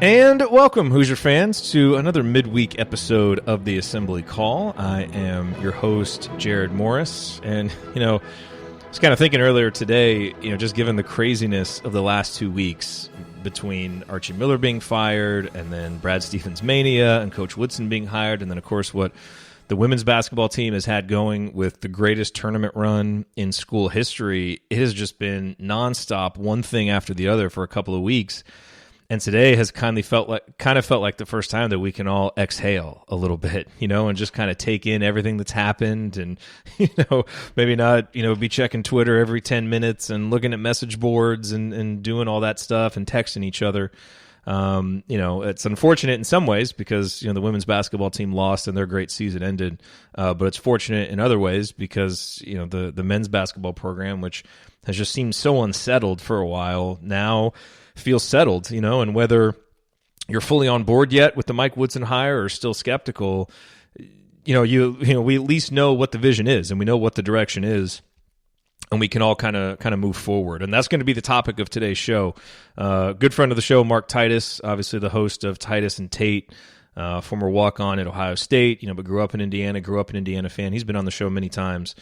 And welcome, Hoosier fans, to another midweek episode of the Assembly Call. I am your host, Jerod Morris, and, I was kind of thinking earlier today, just given the craziness of the last 2 weeks between Archie Miller being fired and then Brad Stevens mania and Coach Woodson being hired, and then, of course, what the women's basketball team has had going with the greatest tournament run in school history. It has just been nonstop, one thing after the other for a couple of weeks. And today has kind of felt like the first time that we can all exhale a little bit, and just kind of take in everything that's happened, and maybe not, be checking Twitter every 10 minutes and looking at message boards and doing all that stuff and texting each other. It's unfortunate in some ways because the women's basketball team lost and their great season ended, but it's fortunate in other ways because the men's basketball program, which has just seemed so unsettled for a while, now feels settled, and whether you're fully on board yet with the Mike Woodson hire or still skeptical, we at least know what the vision is and we know what the direction is, and we can all kind of move forward. And that's going to be the topic of today's show. Good friend of the show, Mark Titus, obviously the host of Titus and Tate, former walk-on at Ohio State, but grew up in Indiana fan. He's been on the show many times.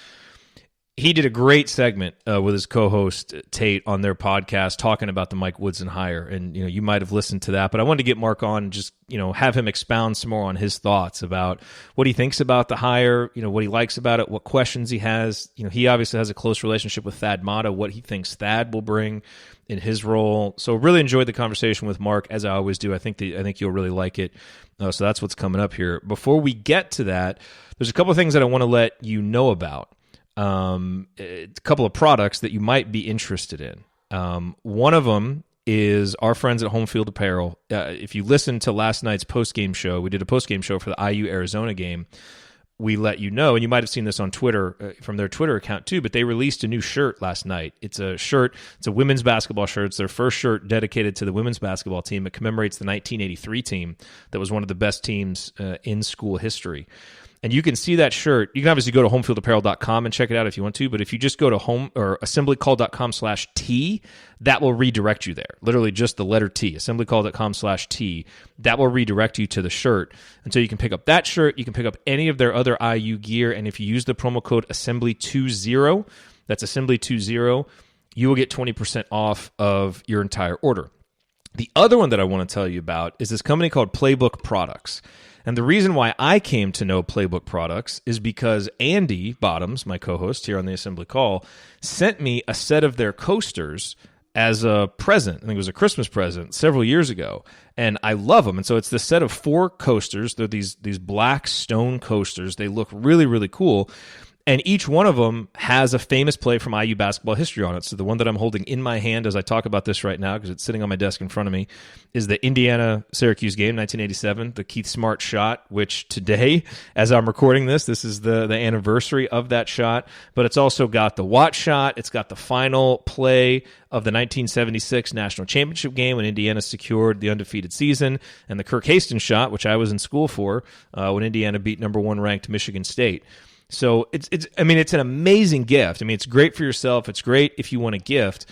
He did a great segment with his co-host Tate on their podcast talking about the Mike Woodson hire, and you might have listened to that. But I wanted to get Mark on and just have him expound some more on his thoughts about what he thinks about the hire, what he likes about it, what questions he has. He obviously has a close relationship with Thad Matta, what he thinks Thad will bring in his role. So really enjoyed the conversation with Mark, as I always do. I think you'll really like it. So that's what's coming up here. Before we get to that, there's a couple of things that I want to let you know about. A couple of products that you might be interested in. One of them is our friends at Home Field Apparel. If you listened to last night's postgame show, we did a postgame show for the IU-Arizona game. We let you know, and you might have seen this on Twitter from their Twitter account too, but they released a new shirt last night. It's a women's basketball shirt. It's their first shirt dedicated to the women's basketball team. It commemorates the 1983 team that was one of the best teams in school history. And you can see that shirt. You can obviously go to homefieldapparel.com and check it out if you want to, but if you just go to assemblycall.com/T, that will redirect you there. Literally just the letter T, assemblycall.com/T. That will redirect you to the shirt. And so you can pick up that shirt. You can pick up any of their other IU gear. And if you use the promo code assembly20, that's assembly20, you will get 20% off of your entire order. The other one that I want to tell you about is this company called Playbook Products. And the reason why I came to know Playbook Products is because Andy Bottoms, my co-host here on the Assembly Call, sent me a set of their coasters as a present. I think it was a Christmas present several years ago. And I love them. And so it's this set of 4 coasters. They're these black stone coasters. They look really, really cool. And each one of them has a famous play from IU basketball history on it. So the one that I'm holding in my hand as I talk about this right now, because it's sitting on my desk in front of me, is the Indiana-Syracuse game, 1987, the Keith Smart shot, which today, as I'm recording this is the anniversary of that shot. But it's also got the Watt shot. It's got the final play of the 1976 national championship game when Indiana secured the undefeated season, and the Kirk Hastings shot, which I was in school for when Indiana beat number 1 ranked Michigan State. So it's an amazing gift. It's great for yourself. It's great if you want a gift.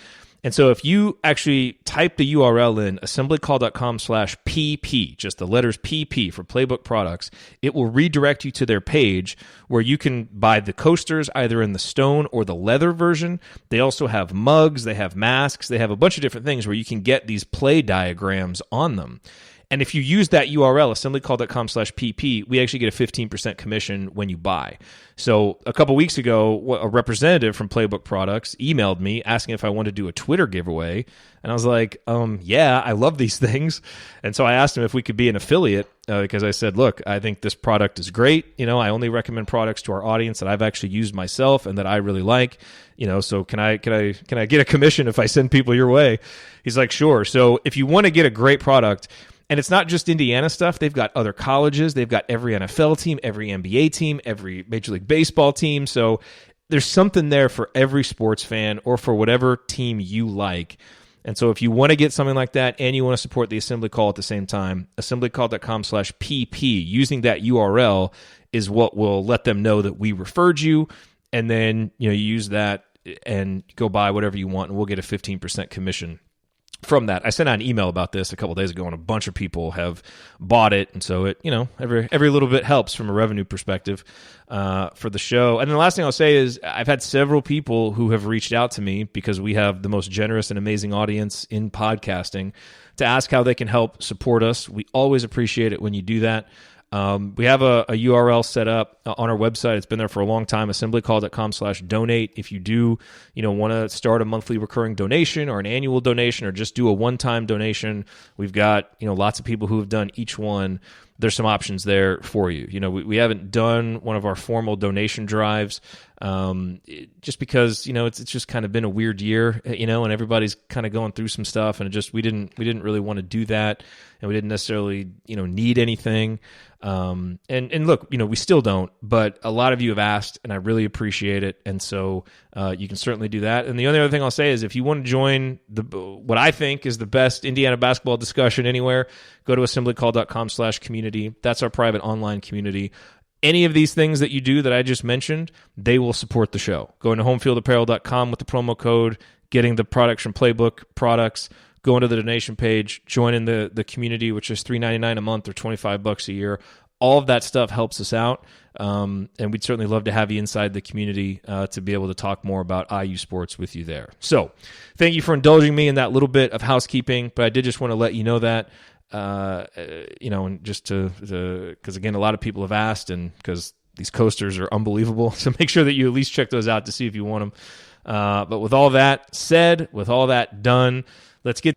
And so if you actually type the URL in, assemblycall.com/PP, just the letters PP for Playbook Products, it will redirect you to their page where you can buy the coasters either in the stone or the leather version. They also have mugs, they have masks, they have a bunch of different things where you can get these play diagrams on them. And if you use that URL, assemblycall.com/PP, we actually get a 15% commission when you buy. So a couple weeks ago, a representative from Playbook Products emailed me asking if I wanted to do a Twitter giveaway. And I was like, yeah, I love these things. And so I asked him if we could be an affiliate because I said, look, I think this product is great. I only recommend products to our audience that I've actually used myself and that I really like. So can I get a commission if I send people your way? He's like, sure. So if you want to get a great product, and it's not just Indiana stuff. They've got other colleges. They've got every NFL team, every NBA team, every Major League Baseball team. So there's something there for every sports fan or for whatever team you like. And so if you want to get something like that and you want to support the Assembly Call at the same time, assemblycall.com/PP, using that URL is what will let them know that we referred you. And then you use that and go buy whatever you want, and we'll get a 15% commission. from that. I sent out an email about this a couple of days ago, and a bunch of people have bought it, and so it, every little bit helps from a revenue perspective for the show. And then the last thing I'll say is I've had several people who have reached out to me because we have the most generous and amazing audience in podcasting to ask how they can help support us. We always appreciate it when you do that. We have a URL set up on our website. It's been there for a long time, assemblycall.com/donate. If you do, want to start a monthly recurring donation or an annual donation or just do a one-time donation, we've got, lots of people who have done each one. There's some options there for you. We haven't done one of our formal donation drives just because, it's just kind of been a weird year, and everybody's kind of going through some stuff, and we didn't really want to do that, and we didn't necessarily, need anything. And look, we still don't, but a lot of you have asked, and I really appreciate it. And so you can certainly do that. And the only other thing I'll say is if you want to join what I think is the best Indiana basketball discussion anywhere, go to assemblycall.com/community. That's our private online community. Any of these things that you do that I just mentioned, they will support the show. Going to homefieldapparel.com with the promo code, getting the products from Playbook products, going to the donation page, joining the community, which is $3.99 a month or $25 a year. All of that stuff helps us out, and we'd certainly love to have you inside the community to be able to talk more about IU sports with you there. So thank you for indulging me in that little bit of housekeeping, but I did just want to let you know that, and just because, again, a lot of people have asked, and because these coasters are unbelievable, so make sure that you at least check those out to see if you want them. But with all that said, with all that done, let's get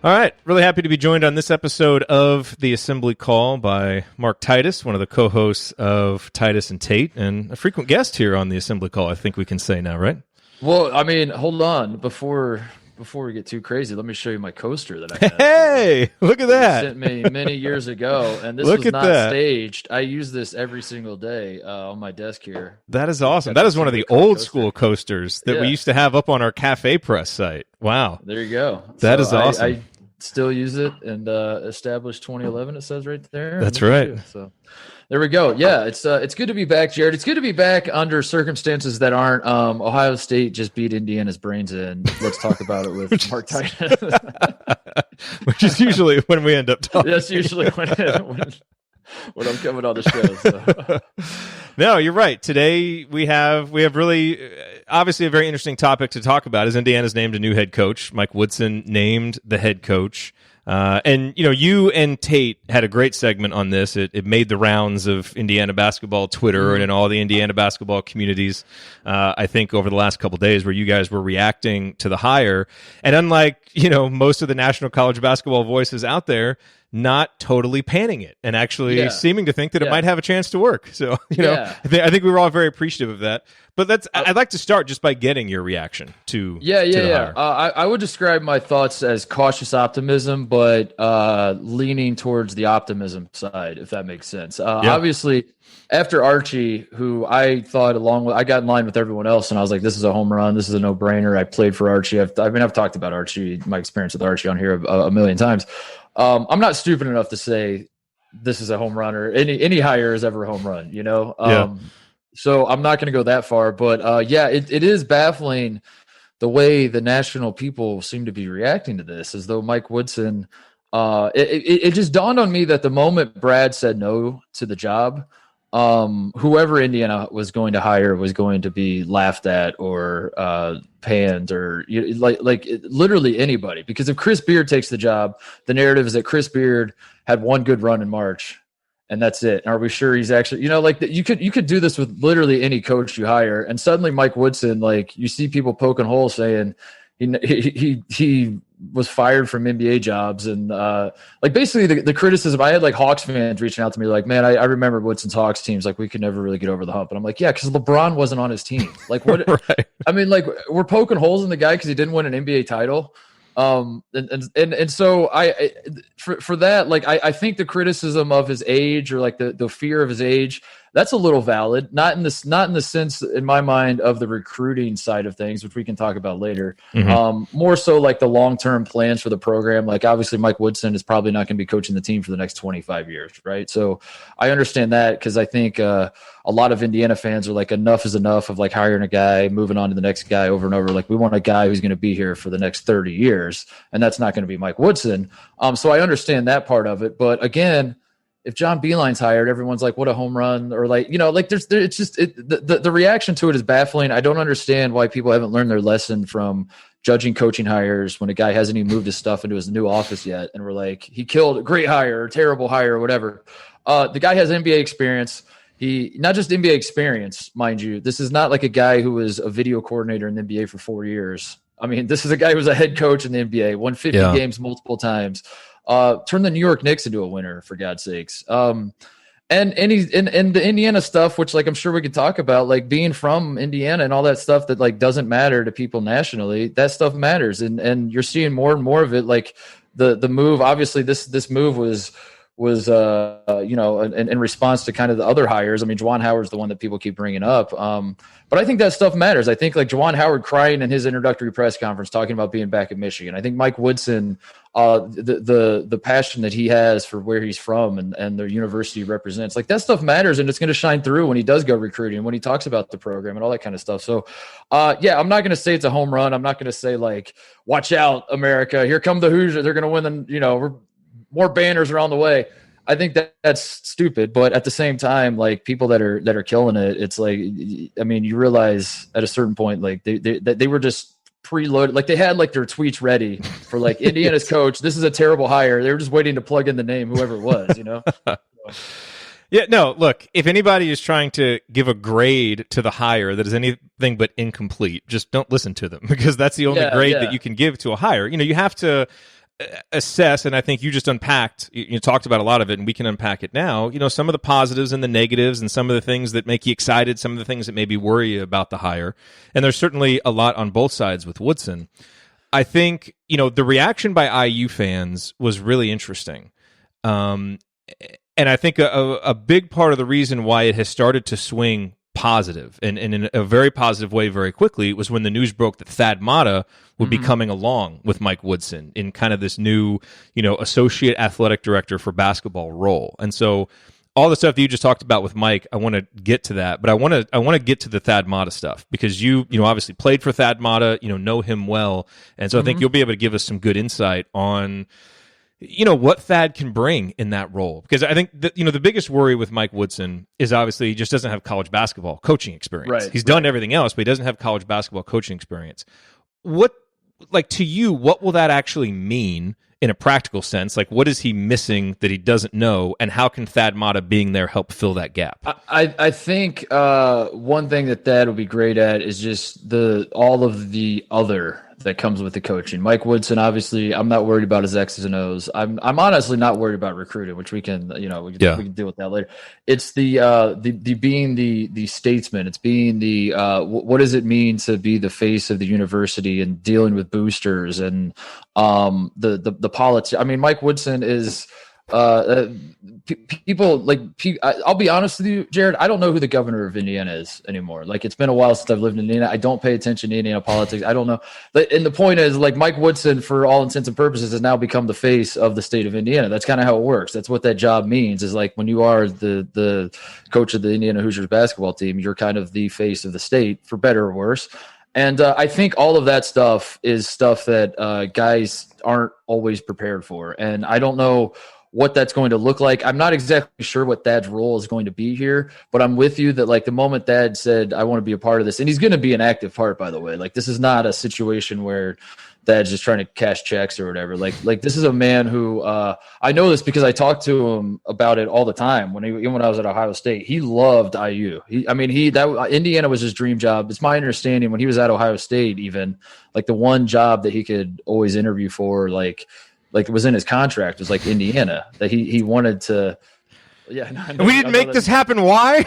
All right. Really happy to be joined on this episode of The Assembly Call by Mark Titus, one of the co-hosts of Titus and Tate, and a frequent guest here on The Assembly Call, I think we can say now, right? Well, I mean, hold on. Before we get too crazy, let me show you my coaster that I have. Hey, look at that. You sent me many years ago, and this was not staged. I use this every single day on my desk here. That is awesome. That is one of the old school coasters that we used to have up on our Cafe Press site. Wow. There you go. That is awesome. I still use it, and established 2011, it says right there. That's right. So there we go. Yeah, it's good to be back, Jerod. It's good to be back under circumstances that aren't Ohio State just beat Indiana's brains in. Let's talk about it with Mark Titus. Which is usually when we end up talking. That's usually when I'm coming on the show. So. No, you're right. Today we have really obviously a very interesting topic to talk about. Is Indiana's named a new head coach. Mike Woodson named the head coach. And you and Tate had a great segment on this. It made the rounds of Indiana basketball Twitter and in all the Indiana basketball communities, I think, over the last couple of days, where you guys were reacting to the hire. And unlike, most of the national college basketball voices out there, not totally panning it and actually seeming to think that it might have a chance to work. So, I think we were all very appreciative of that. But I'd like to start just by getting your reaction to the hire. I would describe my thoughts as cautious optimism, but leaning towards the optimism side, if that makes sense. Obviously, after Archie, who I thought I got in line with everyone else, and I was like, this is a home run. This is a no-brainer. I played for Archie. I've talked about Archie, my experience with Archie on here a million times. I'm not stupid enough to say this is a home run, or any hire is ever a home run, So I'm not going to go that far, but it is baffling the way the national people seem to be reacting to this, as though Mike Woodson. It just dawned on me that the moment Brad said no to the job, whoever Indiana was going to hire was going to be laughed at or panned, or literally anybody. Because if Chris Beard takes the job, the narrative is that Chris Beard had one good run in March, and that's it. Are we sure he's actually, you could do this with literally any coach you hire, and suddenly Mike Woodson, you see people poking holes saying he was fired from NBA jobs, and basically the criticism. I had Hawks fans reaching out to me man, I remember Woodson's Hawks teams, we could never really get over the hump. And I'm like, yeah, because LeBron wasn't on his team. What? Right. I mean, we're poking holes in the guy because he didn't win an NBA title. And so for that, I think the criticism of his age, or the fear of his age, That's a little valid, not in the sense in my mind of the recruiting side of things, which we can talk about later. More so like the long-term plans for the program. Like obviously Mike Woodson is probably not going to be coaching the team for the next 25 years, right? So I understand that, because I think a lot of Indiana fans are like, enough is enough of like hiring a guy, moving on to the next guy over and over. Like we want a guy who's going to be here for the next 30 years, and that's not going to be Mike Woodson. So I understand that part of it, but again, if John Beeline's hired, everyone's like, what a home run, or like, like it's just the reaction to it is baffling. I don't understand why people haven't learned their lesson from judging coaching hires when a guy hasn't even moved his stuff into his new office yet. And we're like, he killed a great hire or terrible hire or whatever. The guy has NBA experience. He not just NBA experience, mind you. This is not like a guy who was a video coordinator in the NBA for 4 years. I mean, this is a guy who was a head coach in the NBA, won 50 games multiple times. Turn the New York Knicks into a winner, for God's sakes. And he's in the Indiana stuff, which like I'm sure we could talk about, like being from Indiana and all that stuff that like doesn't matter to people nationally. That stuff matters, and you're seeing more and more of it. Like the move, obviously this move was in response to kind of the other hires. I mean, Juwan Howard's the one that people keep bringing up. But I think that stuff matters. I think like Juwan Howard crying in his introductory press conference, talking about being back at Michigan. I think Mike Woodson, the passion that he has for where he's from and the university represents, like that stuff matters, and it's going to shine through when he does go recruiting, when he talks about the program and all that kind of stuff. So, I'm not going to say it's a home run. I'm not going to say like, watch out, America, here come the Hoosiers, they're going to win, and more banners are on the way. I think that's stupid, but at the same time, like people that are killing it, it's like, I mean, you realize at a certain point, like they were just preloaded, like they had like their tweets ready for like Indiana's coach. This is a terrible hire. They were just waiting to plug in the name, whoever it was, Yeah, no, look, if anybody is trying to give a grade to the hire that is anything but incomplete, just don't listen to them, because that's the only grade that you can give to a hire. You have to assess, and I think you just unpacked, you talked about a lot of it, and we can unpack it now, some of the positives and the negatives, and some of the things that make you excited, some of the things that maybe worry you about the hire. And there's certainly a lot on both sides with Woodson. I think, the reaction by IU fans was really interesting. And I think a big part of the reason why it has started to swing positive and in a very positive way very quickly was when the news broke that Thad Matta would be coming along with Mike Woodson in kind of this new, associate athletic director for basketball role. And so all the stuff that you just talked about with Mike, I want to get to that, but I want to get to the Thad Matta stuff, because you obviously played for Thad Matta, know him well. And so I think you'll be able to give us some good insight on what Thad can bring in that role. Because I think that, the biggest worry with Mike Woodson is obviously he just doesn't have college basketball coaching experience. He's done everything else, but he doesn't have college basketball coaching experience. To you, what will that actually mean in a practical sense? Like, what is he missing that he doesn't know, and how can Thad Matta being there help fill that gap? I think one thing that Thad will be great at is just all of the other that comes with the coaching. Mike Woodson, obviously, I'm not worried about his X's and O's. I'm honestly not worried about recruiting, which we can, we can deal with that later. It's the being the statesman. It's being the what does it mean to be the face of the university and dealing with boosters and the politics. I mean, Mike Woodson is. People like I'll be honest with you, Jerod, I don't know who the governor of Indiana is anymore. Like, it's been a while since I've lived in Indiana. I don't pay attention to Indiana politics. I don't know. And the point is, like, Mike Woodson, for all intents and purposes, has now become the face of the state of Indiana. That's kind of how it works. That's what that job means, is like when you are the coach of the Indiana Hoosiers basketball team, you're kind of the face of the state, for better or worse. And I think all of that stuff is stuff that guys aren't always prepared for. And I don't know what that's going to look like. I'm not exactly sure what Thad's role is going to be here, but I'm with you that, like, the moment Thad said, I want to be a part of this, and he's going to be an active part, by the way. Like, this is not a situation where Thad's just trying to cash checks or whatever. Like this is a man who I know this because I talked to him about it all the time when I was at Ohio State. He loved IU. Indiana was his dream job. It's my understanding when he was at Ohio State, even, like, the one job that he could always interview for, like it was in his contract, was like Indiana, that he wanted to. Yeah, we didn't make this happen. Why?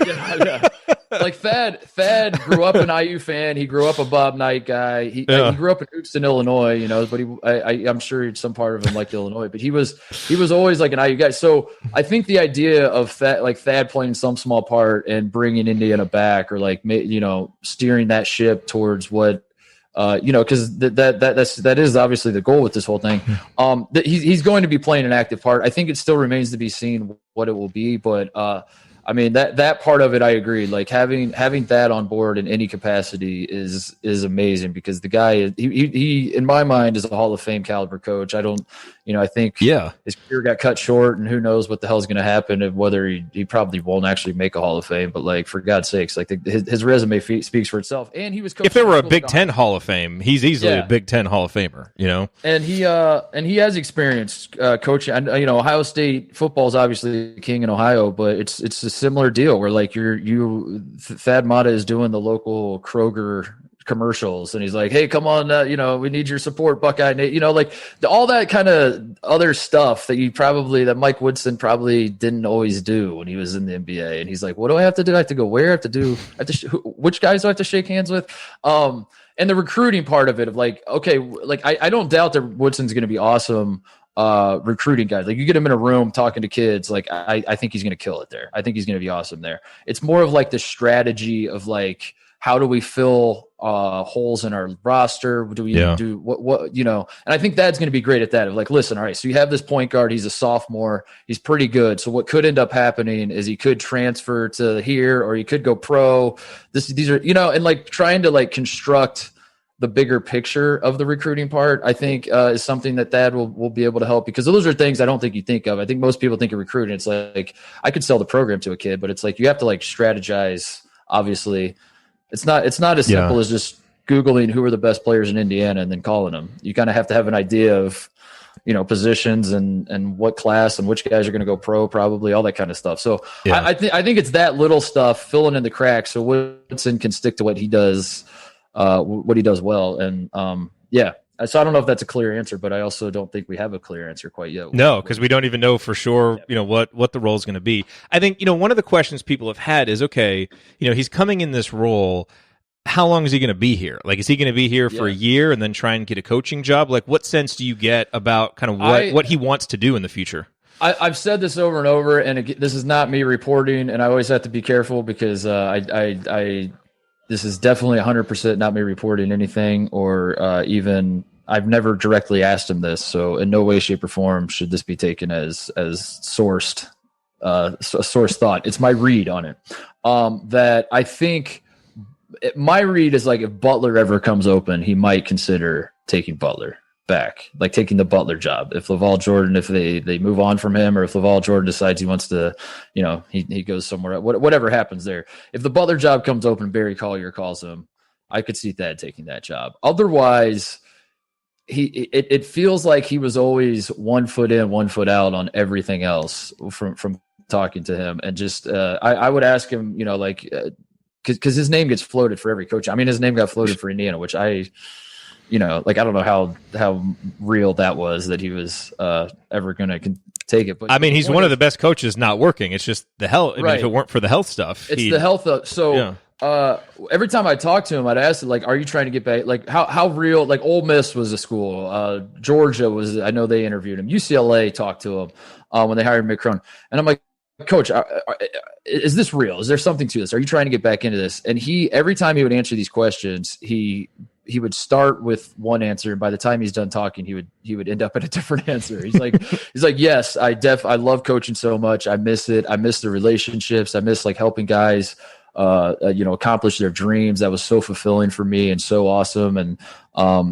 Yeah. like Thad grew up an IU fan. He grew up a Bob Knight guy. He grew up in Houston, Illinois, but I'm sure some part of him liked Illinois, but he was always like an IU guy. So I think the idea of Thad playing some small part and bringing Indiana back, or like, steering that ship towards what, because that is obviously the goal with this whole thing. He's going to be playing an active part. I think it still remains to be seen what it will be, but I mean, that part of it, I agree. Like having that on board in any capacity is amazing, because the guy, he in my mind is a Hall of Fame caliber coach. I think his career got cut short, and who knows what the hell is going to happen, and whether he probably won't actually make a Hall of Fame. But like, for God's sakes, like his resume speaks for itself. And he was coaching, if there were a Big Ten Hall of Fame, he's easily a Big Ten Hall of Famer. And he has experience coaching. Ohio State football is obviously king in Ohio, but it's a similar deal where like Thad Matta is doing the local Kroger commercials, and he's like, hey, come on, we need your support, Buckeye Nate. Like all that kind of other stuff that Mike Woodson probably didn't always do when he was in the NBA. And he's like, what do I have to do? I have to go where? Which guys do I have to shake hands with? And the recruiting part of it, of like, okay, like I don't doubt that Woodson's going to be awesome recruiting guys. Like you get him in a room talking to kids, like I think he's going to kill it there. I think he's going to be awesome there. It's more of like the strategy of like, how do we fill holes in our roster? Do we do what? And I think Thad's going to be great at that. Of like, listen, all right, so you have this point guard. He's a sophomore. He's pretty good. So what could end up happening is he could transfer to here, or he could go pro. These are, and like trying to like construct the bigger picture of the recruiting part, I think is something that Thad will be able to help, because those are things I don't think you think of. I think most people think of recruiting. It's like, I could sell the program to a kid, but it's like, you have to like strategize. Obviously it's not as simple as just Googling who are the best players in Indiana and then calling them. You kind of have to have an idea of, positions and what class and which guys are going to go pro, probably all that kind of stuff. So I think it's that little stuff filling in the cracks, so Woodson can stick to what he does well. And so I don't know if that's a clear answer, but I also don't think we have a clear answer quite yet. No, because we don't even know for sure, what the role is going to be. I think, one of the questions people have had is, okay, he's coming in this role. How long is he going to be here? Like, is he going to be here for a year and then try and get a coaching job? Like, what sense do you get about kind of what he wants to do in the future? I've said this over and over, and this is not me reporting, and I always have to be careful because this is definitely 100% not me reporting anything, or even I've never directly asked him this. So in no way, shape, or form should this be taken as sourced thought. It's my read on it. That I think my read is like, if Butler ever comes open, he might consider taking Butler back, like taking the Butler job. If LaVall Jordan, if they move on from him, or if LaVall Jordan decides he wants to, he goes somewhere, whatever happens there. If the Butler job comes open, Barry Collier calls him, I could see Thad taking that job. Otherwise, it feels like he was always 1 foot in, 1 foot out on everything else from talking to him. And just, I would ask him, because his name gets floated for every coach. I mean, his name got floated for Indiana, which I don't know how real that was, that he was ever going to take it. But I mean, he's one of the best coaches not working. It's just the health. I mean, if it weren't for the health stuff, the health. Every time I talked to him, I'd ask him, like, are you trying to get back? Like, how real? Like, Ole Miss was a school. Georgia was. I know they interviewed him. UCLA talked to him when they hired Mick Cronin, and I'm like, Coach, is this real? Is there something to this? Are you trying to get back into this? And every time he would answer these questions, he would start with one answer, and by the time he's done talking, he would end up at a different answer. He's like, yes, I love coaching so much. I miss it. I miss the relationships. I miss like helping guys, accomplish their dreams. That was so fulfilling for me and so awesome. And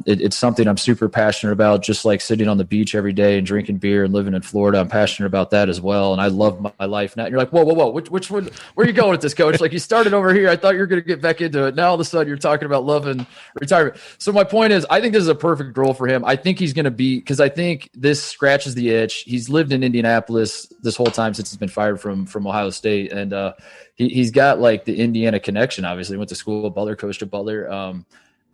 it's something I'm super passionate about, just like sitting on the beach every day and drinking beer and living in Florida. I'm passionate about that as well. And I love my life now. And you're like, whoa, which one, where are you going with this, Coach? Like, you started over here. I thought you were going to get back into it. Now all of a sudden you're talking about love and retirement. So my point is, I think this is a perfect role for him. I think he's going to be, because I think this scratches the itch. He's lived in Indianapolis this whole time since he's been fired from Ohio State. And he's got like the Indiana connection. Obviously went to school at Butler, coached at Butler.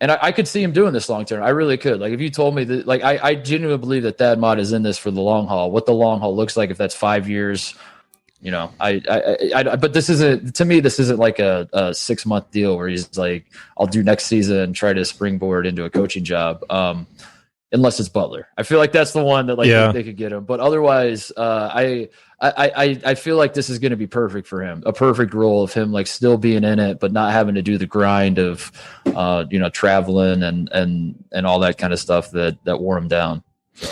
And I could see him doing this long term. I really could. Like, if you told me that, like, I genuinely believe that Thad Matta is in this for the long haul. What the long haul looks like, if that's 5 years But this isn't, to me, this isn't like a 6-month deal where he's like, I'll do next season and try to springboard into a coaching job. Unless it's Butler. I feel like that's the one that they could get him. But otherwise, I feel like this is going to be perfect for him. A perfect role of him like still being in it, but not having to do the grind of traveling and all that kind of stuff that wore him down. So.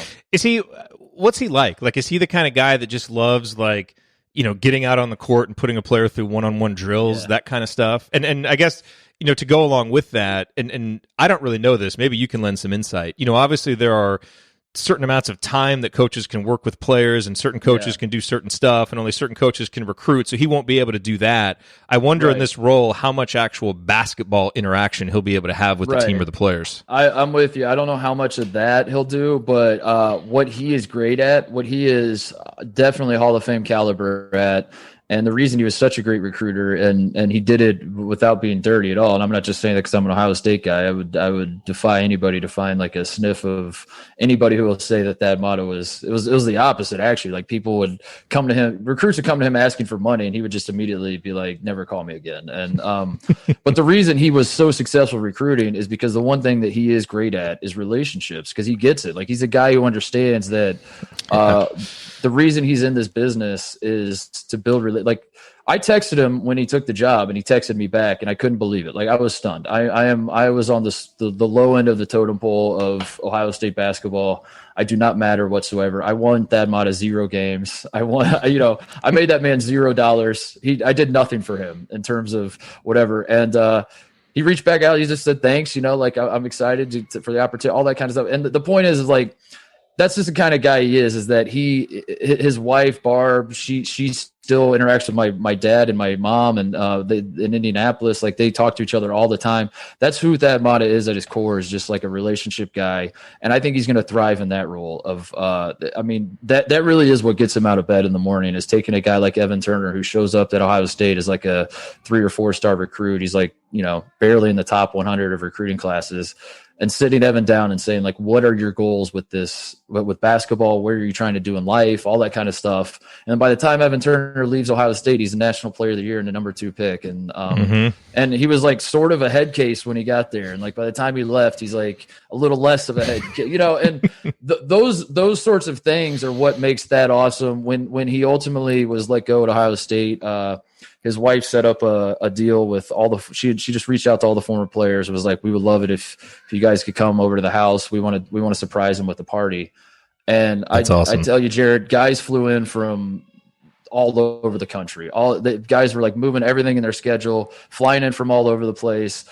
What's he like? Like, is he the kind of guy that just loves like, getting out on the court and putting a player through one-on-one drills, that kind of stuff? And I guess, to go along with that, and I don't really know this, maybe you can lend some insight. Obviously there are certain amounts of time that coaches can work with players, and certain coaches can do certain stuff, and only certain coaches can recruit, so he won't be able to do that. I wonder in this role how much actual basketball interaction he'll be able to have with the team or the players. I'm with you. I don't know how much of that he'll do, but what he is great at, what he is definitely Hall of Fame caliber at, and the reason he was such a great recruiter, and he did it without being dirty at all. And I'm not just saying that because I'm an Ohio State guy. I would defy anybody to find like a sniff of anybody who will say that Thad Matta was the opposite. Actually, like people would come to him, recruits would come to him asking for money, and he would just immediately be like, "Never call me again." And but the reason he was so successful recruiting is because the one thing that he is great at is relationships, because he gets it. Like he's a guy who understands that the reason he's in this business is to build like I texted him when he took the job, and he texted me back, and I couldn't believe it. Like I was stunned. I was on the low end of the totem pole of Ohio State basketball. I do not matter whatsoever. I won Thad Matta 0 games. I made that man $0. I did nothing for him in terms of whatever. And he reached back out. He just said thanks. Like I'm excited for the opportunity, all that kind of stuff. And the point is like, that's just the kind of guy he is that his wife, Barb, she still interacts with my dad and my mom, and in Indianapolis, like they talk to each other all the time. That's who Thad Matta is at his core, is just like a relationship guy. And I think he's going to thrive in that role of, that really is what gets him out of bed in the morning, is taking a guy like Evan Turner, who shows up at Ohio State as like a 3 or 4 star recruit. He's like, barely in the top 100 of recruiting classes, and sitting Evan down and saying, like, what are your goals with this, with basketball? What are you trying to do in life? All that kind of stuff. And by the time Evan Turner leaves Ohio State, he's a National Player of the Year and the number 2 pick. And and he was like sort of a head case when he got there. And like by the time he left, he's like a little less of a head case, and those sorts of things are what makes that awesome. When he ultimately was let go at Ohio State, his wife set up a deal with she just reached out to all the former players. It was like, we would love it if you guys could come over to the house. We want to surprise him with a party. And awesome. I tell you, Jerod, guys flew in from all over the country. All the guys were like moving everything in their schedule, flying in from all over the place.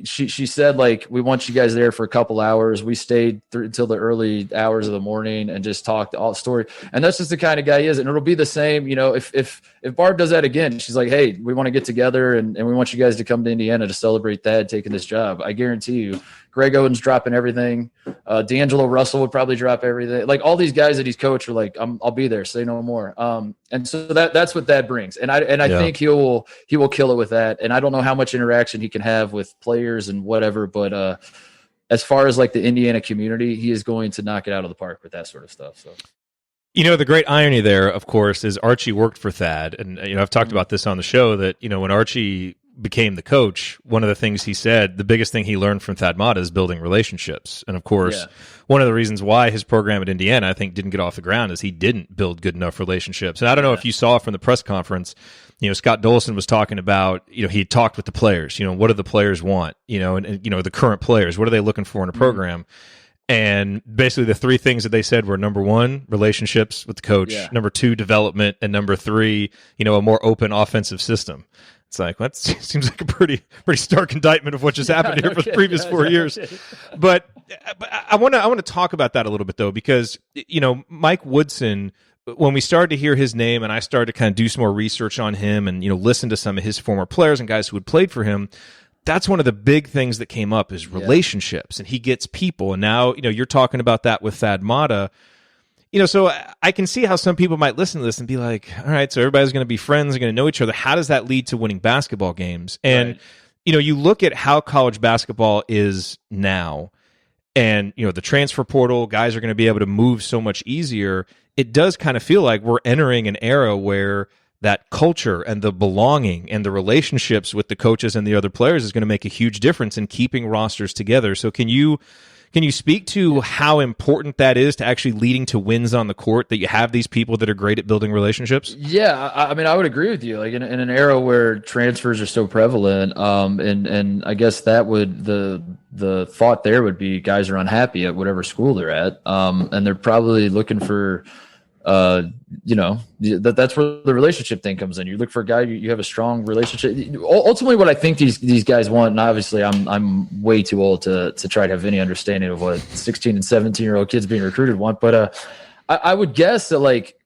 She said, like, we want you guys there for a couple hours. We stayed until the early hours of the morning and just talked all the story. And that's just the kind of guy he is. And it'll be the same, if Barb does that again, she's like, hey, we want to get together and we want you guys to come to Indiana to celebrate Thad taking this job. I guarantee you, Greg Oden's dropping everything. D'Angelo Russell would probably drop everything. Like all these guys that he's coached are like, I'll be there. Say no more. And so that's what that brings. And I think he will kill it with that. And I don't know how much interaction he can have with players and whatever, but as far as like the Indiana community, he is going to knock it out of the park with that sort of stuff. So. The great irony there, of course, is Archie worked for Thad. And, I've talked about this on the show that, when Archie became the coach, one of the things he said, the biggest thing he learned from Thad Matta is building relationships. And of course, one of the reasons why his program at Indiana, I think, didn't get off the ground is he didn't build good enough relationships. And I don't know if you saw from the press conference, Scott Dolson was talking about, he talked with the players, what do the players want, and the current players, what are they looking for in a program? And basically the 3 things that they said were, number 1, relationships with the coach, number 2, development, and number 3, a more open offensive system. It's like, that seems like a pretty stark indictment of what just happened here for the previous 4 years. But I want to talk about that a little bit, though, because, Mike Woodson, when we started to hear his name and I started to kind of do some more research on him and, listen to some of his former players and guys who had played for him, that's one of the big things that came up is relationships, and he gets people. And now, you're talking about that with Thad Matta. So I can see how some people might listen to this and be like, all right, so everybody's going to be friends, they're going to know each other. How does that lead to winning basketball games? And, you look at how college basketball is now, and the transfer portal, guys are going to be able to move so much easier. It does kind of feel like we're entering an era where that culture and the belonging and the relationships with the coaches and the other players is going to make a huge difference in keeping rosters together. So can you speak to how important that is to actually leading to wins on the court, that you have these people that are great at building relationships? Yeah, I mean, I would agree with you. Like in an era where transfers are so prevalent, and I guess that would the thought there would be guys are unhappy at whatever school they're at, and they're probably looking for, that's where the relationship thing comes in. You look for a guy you have a strong relationship. Ultimately, what I think these guys want, and obviously I'm way too old to try to have any understanding of what 16 and 17-year-old kids being recruited want, but I would guess that like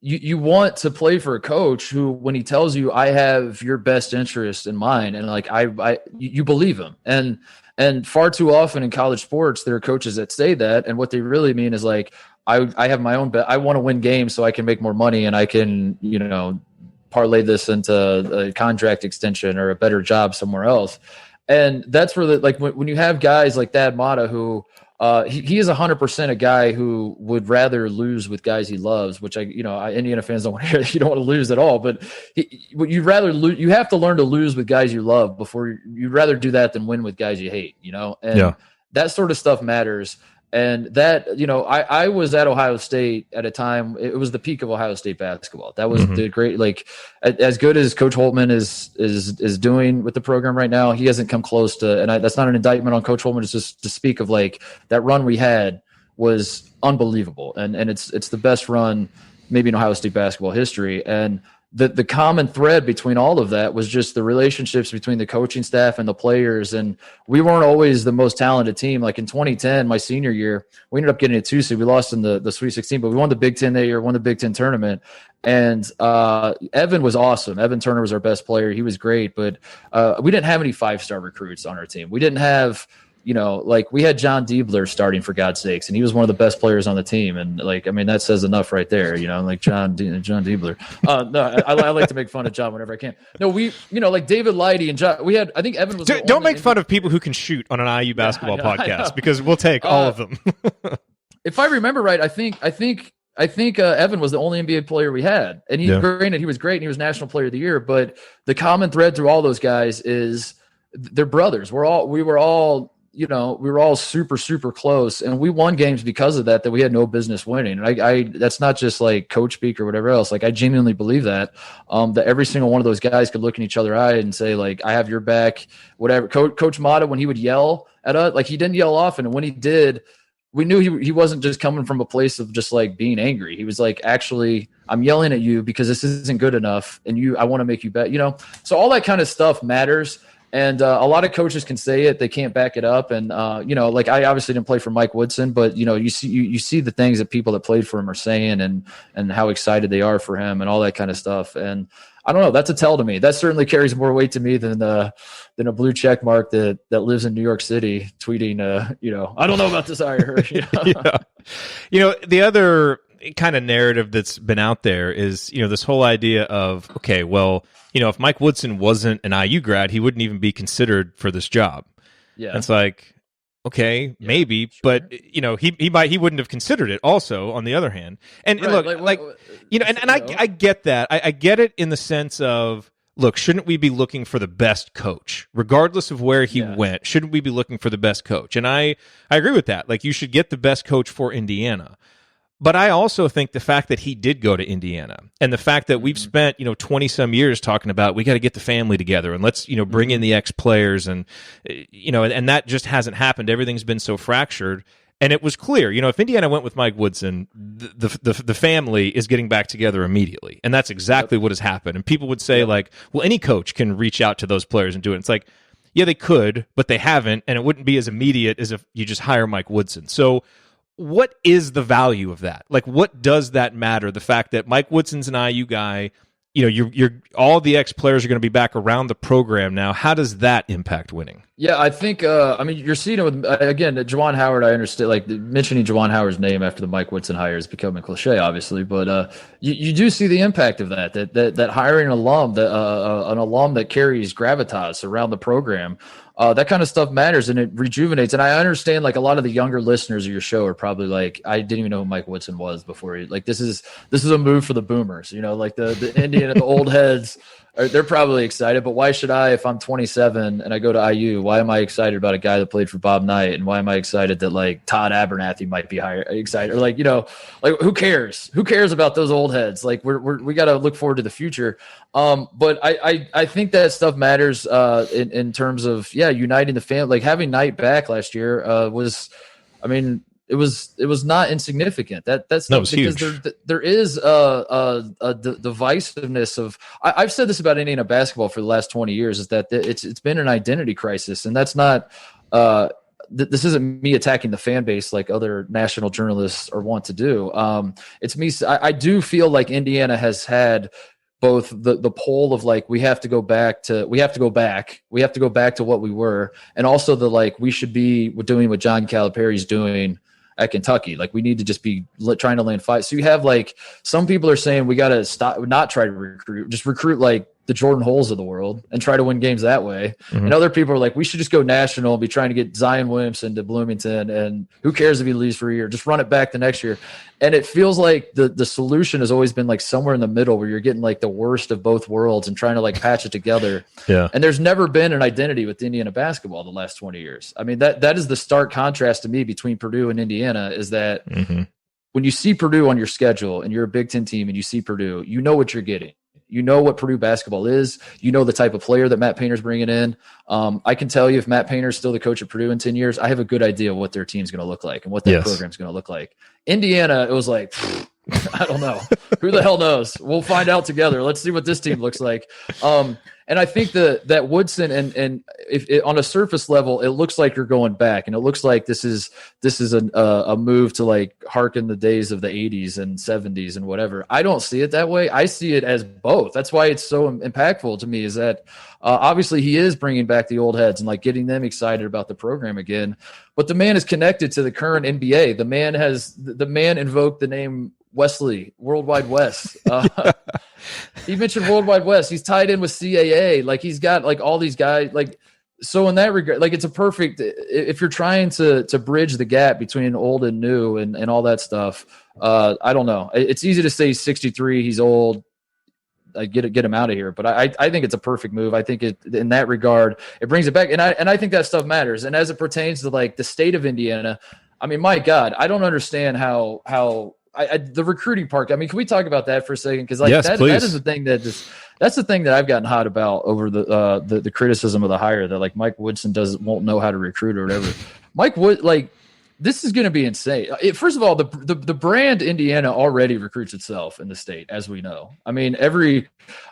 you want to play for a coach who, when he tells you I have your best interest in mind, and like you believe him. And far too often in college sports, there are coaches that say that, and what they really mean is like, I have my own bet. I want to win games so I can make more money and I can, parlay this into a contract extension or a better job somewhere else. And that's where when you have guys like Thad Matta, who he is 100% a guy who would rather lose with guys he loves, which Indiana fans don't want to hear. You don't want to lose at all, but you'd rather lose. You have to learn to lose with guys you love before you'd rather do that than win with guys you hate, and that sort of stuff matters. And that, I was at Ohio State at a time, it was the peak of Ohio State basketball. That was the great, like, as good as Coach Holtman is doing with the program right now, he hasn't come close to, and that's not an indictment on Coach Holtman, it's just to speak of like that run we had was unbelievable. And it's the best run maybe in Ohio State basketball history. And the common thread between all of that was just the relationships between the coaching staff and the players. And we weren't always the most talented team. Like in 2010, my senior year, we ended up getting a 2 seed. We lost in the Sweet 16, but we won the Big Ten that year, won the Big Ten tournament. And Evan was awesome. Evan Turner was our best player. He was great, but we didn't have any 5-star recruits on our team. We didn't have, we had John Diebler starting, for God's sakes, and he was one of the best players on the team. And that says enough right there, like John Diebler. No, I like to make fun of John whenever I can. No, like David Lighty and John, I think Evan was. Don't make fun of people who can shoot on an IU basketball podcast, because we'll take all of them. If I remember right, I think Evan was the only NBA player we had, and he was great, and he was National Player of the Year. But the common thread through all those guys is they're brothers. We were all super, super close, and we won games because of that we had no business winning. And I that's not just like coach speak or whatever else. Like, I genuinely believe that every single one of those guys could look in each other's eye and say, like, I have your back, whatever. Coach Matta, when he would yell at us, like, he didn't yell often. And when he did, we knew he wasn't just coming from a place of just like being angry. He was like, actually, I'm yelling at you because this isn't good enough. And I want to make you bet, so all that kind of stuff matters. And a lot of coaches can say it, they can't back it up. And I obviously didn't play for Mike Woodson, but you see the things that people that played for him are saying, and how excited they are for him and all that kind of stuff. And I don't know, that's a tell to me. That certainly carries more weight to me than a blue check mark that lives in New York City tweeting, I don't know about this, I heard. The other kind of narrative that's been out there is, this whole idea of, okay, well, if Mike Woodson wasn't an IU grad, he wouldn't even be considered for this job. Yeah. It's like, okay, maybe, sure. But he wouldn't have considered it also, on the other hand. And right, look, I get that. I get it in the sense of, look, shouldn't we be looking for the best coach? Regardless of where he went, shouldn't we be looking for the best coach? And I agree with that. Like, you should get the best coach for Indiana. But I also think the fact that he did go to Indiana, and the fact that we've spent 20 some years talking about, we got to get the family together and let's bring in the ex players, and and that just hasn't happened. Everything's been so fractured, and it was clear. If Indiana went with Mike Woodson, the family is getting back together immediately, and that's exactly what has happened. And people would say like, well, any coach can reach out to those players and do it. It's like, yeah, they could, but they haven't, and it wouldn't be as immediate as if you just hire Mike Woodson. So, what is the value of that? Like, what does that matter? The fact that Mike Woodson's an IU guy, you're all the ex-players are going to be back around the program now. How does that impact winning? Yeah, I think, you're seeing it with, again, Juwan Howard. I understand, like, mentioning Juwan Howard's name after the Mike Woodson hire is becoming cliche, obviously, but you do see the impact of that hiring an alum, an alum that carries gravitas around the program. that kind of stuff matters and it rejuvenates. And I understand like a lot of the younger listeners of your show are probably like, I didn't even know who Mike Woodson was before. Like this is a move for the boomers, like the Indiana, the old heads. They're probably excited, but why should I, if I'm 27 and I go to IU, why am I excited about a guy that played for Bob Knight? And why am I excited that like Todd Abernathy might be excited? Or like, like who cares? Who cares about those old heads? Like we got to look forward to the future. But I think that stuff matters in terms of, uniting the family. Like having Knight back last year it was not insignificant. That's because huge. There is a divisiveness of. I've said this about Indiana basketball for the last 20 years is that it's been an identity crisis, and that's not. This isn't me attacking the fan base like other national journalists are wont to do. It's me. I do feel like Indiana has had both the pole of like we have to go back to what we were, and also the like we should be doing what John Calipari's doing at Kentucky. Like we need to just be trying to land fight. So you have like some people are saying we got to stop, not try to recruit, just recruit like the Jordan Holes of the world and try to win games that way. Mm-hmm. And other people are like, we should just go national and be trying to get Zion Williamson to Bloomington. And who cares if he leaves for a year, just run it back the next year. And it feels like the solution has always been like somewhere in the middle where you're getting like the worst of both worlds and trying to like patch it together. Yeah. And there's never been an identity with Indiana basketball the last 20 years. I mean, that is the stark contrast to me between Purdue and Indiana is that when you see Purdue on your schedule and you're a Big Ten team and you see Purdue, you know what you're getting. You know what Purdue basketball is. You know the type of player that Matt Painter's bringing in. I can tell you if Matt Painter's still the coach at Purdue in 10 years, I have a good idea what their team's going to look like and what their program's going to look like. Indiana, it was like, I don't know. Who the hell knows? We'll find out together. Let's see what this team looks like. And I think that Woodson and if it, on a surface level, it looks like you're going back, and it looks like this is a move to like hearken the days of the 80s and 70s and whatever. I don't see it that way. I see it as both. That's why it's so impactful to me. Is that obviously he is bringing back the old heads and like getting them excited about the program again. But the man is connected to the current NBA. The man invoked the name Wesley, Worldwide West. He mentioned Worldwide West. He's tied in with CAA. Like he's got like all these guys. Like so in that regard, like it's a perfect. If you're trying to bridge the gap between old and new and all that stuff, I don't know. It's easy to say he's 63. He's old. Get him out of here. But I think it's a perfect move. I think in that regard, it brings it back. And I think that stuff matters. And as it pertains to like the state of Indiana, I mean, my God, I don't understand how the recruiting part. I mean, can we talk about that for a second? Because like that is the thing that's the thing that I've gotten hot about over the criticism of the hire that like Mike Woodson won't know how to recruit or whatever. Mike Wood, like this is going to be insane. First of all, the brand Indiana already recruits itself in the state, as we know. I mean,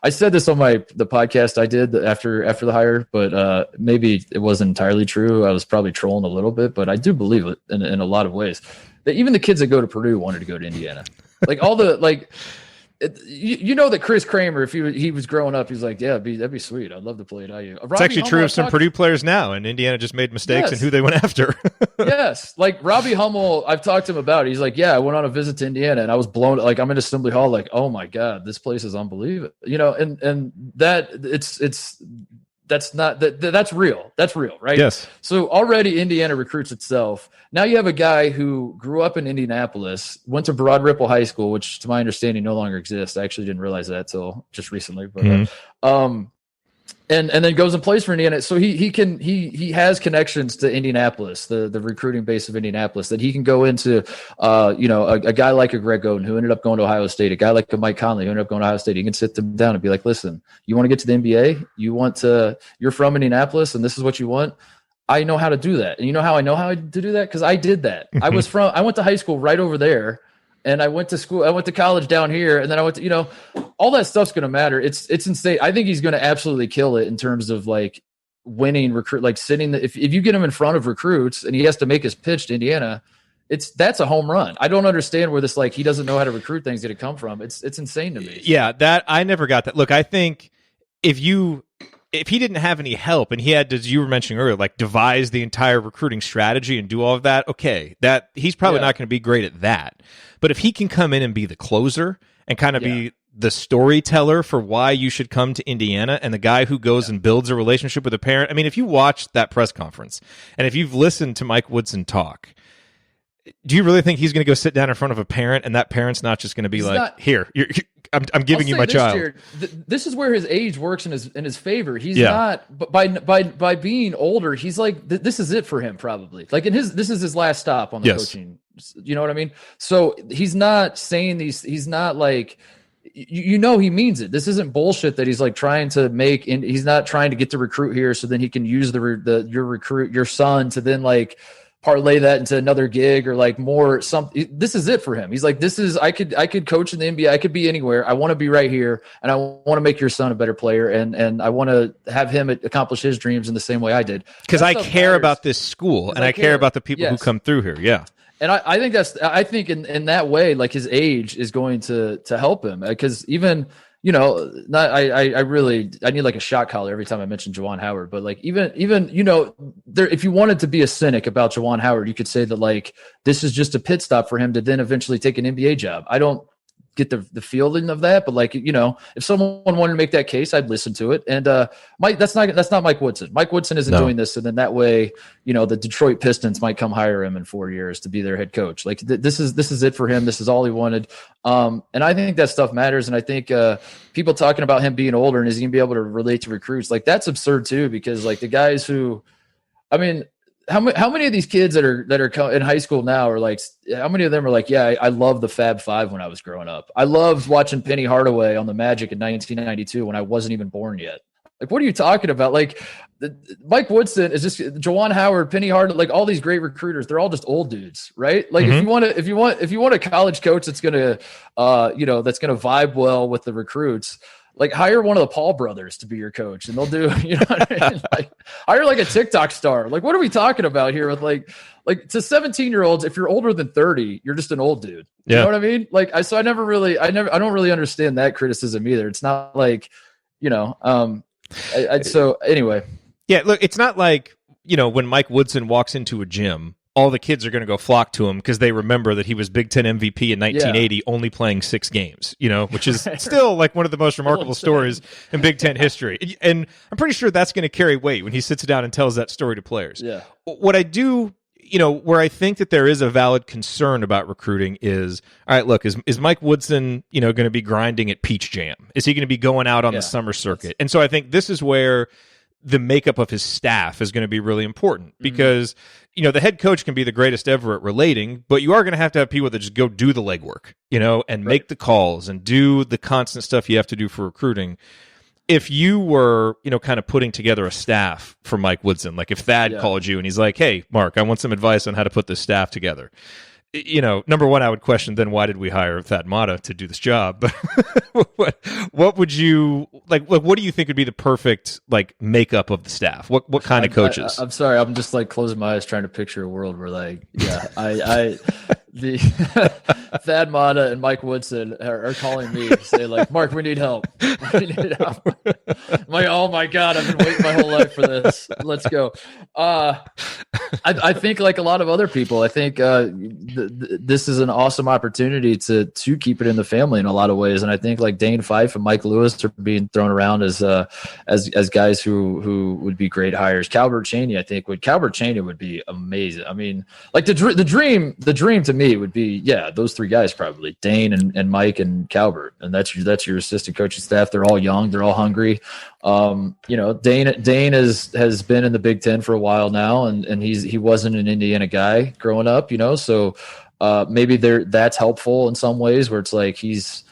I said this on the podcast I did after the hire, but maybe it wasn't entirely true. I was probably trolling a little bit, but I do believe it in a lot of ways. That even the kids that go to Purdue wanted to go to Indiana. Like all the like, that Chris Kramer, if he was growing up, he's like, yeah, that'd be sweet. I'd love to play at IU. It's actually true of some Purdue players now, and Indiana just made mistakes in who they went after. Yes, like Robbie Hummel, I've talked to him about it. He's like, yeah, I went on a visit to Indiana, and I was blown. Like I'm in Assembly Hall, like, oh my God, this place is unbelievable. And that it's. That's real. That's real, right? Yes. So already Indiana recruits itself. Now you have a guy who grew up in Indianapolis, went to Broad Ripple High School, which to my understanding no longer exists. I actually didn't realize that till just recently. But and then goes and plays for Indiana. So he has connections to Indianapolis, the recruiting base of Indianapolis, that he can go into. A guy like a Greg Gard who ended up going to Ohio State, a guy like a Mike Conley who ended up going to Ohio State. He can sit them down and be like, listen, you want to get to the NBA? You're from Indianapolis, and this is what you want. I know how to do that. And you know how I know how to do that? Because I did that. I went to high school right over there. And I went to college down here, and then I went to, all that stuff's going to matter. It's insane. I think he's going to absolutely kill it in terms of like winning recruit, like sitting. If you get him in front of recruits and he has to make his pitch to Indiana, that's a home run. I don't understand where this, like, he doesn't know how to recruit things going to come from. It's insane to me. Yeah. I never got that. Look, I think if he didn't have any help and he had to, as you were mentioning earlier, like devise the entire recruiting strategy and do all of that, okay, that he's probably not going to be great at that. But if he can come in and be the closer and kind of be the storyteller for why you should come to Indiana and the guy who goes and builds a relationship with a parent. I mean, if you watched that press conference and if you've listened to Mike Woodson talk, do you really think he's going to go sit down in front of a parent and that parent's not just going to be here, I'm giving you my child? Jared, this is where his age works in his favor. He's not, but by being older, he's like, this is it for him probably. Like this is his last stop on the coaching. You know what I mean? So he's not saying these. He's not like, he means it. This isn't bullshit that he's like trying to make. And he's not trying to get the recruit here so then he can use your son to then like parlay that into another gig or like more something. This is it for him. He's like, I could coach in the NBA. I could be anywhere. I want to be right here. And I want to make your son a better player. And I want to have him accomplish his dreams in the same way I did. Because I care about this school and I care about the people who come through here. Yeah. And I think in that way, like his age is going to help him because even, I need like a shot collar every time I mention Juwan Howard, but like even, if you wanted to be a cynic about Juwan Howard, you could say that like, this is just a pit stop for him to then eventually take an NBA job. I don't get the feeling of that, but like, if someone wanted to make that case, I'd listen to it. And Mike, that's not Mike Woodson. Mike Woodson isn't doing this. And then that way, the Detroit Pistons might come hire him in 4 years to be their head coach. Like this is it for him. This is all he wanted. And I think that stuff matters. And I think people talking about him being older and is he gonna be able to relate to recruits? Like that's absurd too, because like the guys who, how many of these kids that are in high school now are like, how many of them are like, yeah, I love the Fab Five when I was growing up. I loved watching Penny Hardaway on the Magic in 1992 when I wasn't even born yet. Like, what are you talking about? Like, Mike Woodson is just Juwan Howard, Penny Hardaway, like all these great recruiters. They're all just old dudes, right? Like, if you want a college coach that's gonna, that's gonna vibe well with the recruits. Like hire one of the Paul brothers to be your coach and they'll do, what I mean? Like hire like a TikTok star. Like, what are we talking about here with like to 17-year-olds, if you're older than 30, you're just an old dude. You know what I mean? Like, I don't really understand that criticism either. It's not like, so anyway. Yeah. Look, it's not like, when Mike Woodson walks into a gym, all the kids are going to go flock to him because they remember that he was Big Ten MVP in 1980, only playing 6 games, which is still like one of the most remarkable stories in Big Ten history. And I'm pretty sure that's going to carry weight when he sits down and tells that story to players. Yeah. What I do, where I think that there is a valid concern about recruiting is, all right, look, is Mike Woodson, going to be grinding at Peach Jam? Is he going to be going out on the summer circuit? And so I think this is where the makeup of his staff is going to be really important because, the head coach can be the greatest ever at relating, but you are going to have people that just go do the legwork, and make the calls and do the constant stuff you have to do for recruiting. If you were, kind of putting together a staff for Mike Woodson, like if Thad called you and he's like, hey, Mark, I want some advice on how to put this staff together. Number one, I would question then why did we hire Thad Matta to do this job? But what would you like? What do you think would be the perfect like makeup of the staff? What kind of coaches? I'm sorry, I'm just like closing my eyes trying to picture a world where like the Thad Matta and Mike Woodson are calling me to say like, Mark, we need help. We need help. I'm like, oh my God, I've been waiting my whole life for this. Let's go. I think like a lot of other people, I think this is an awesome opportunity to keep it in the family in a lot of ways. And I think like Dane Fife and Mike Lewis are being thrown around as guys who would be great hires. Calbert Chaney would be amazing. I mean, like the dream to me would be, those 3 guys probably Dane and Mike and Calbert. And that's your assistant coaching staff. They're all young. They're all hungry. Dane has been in the Big Ten for a while now, and he wasn't an Indiana guy growing up, so maybe that's helpful in some ways where it's like he's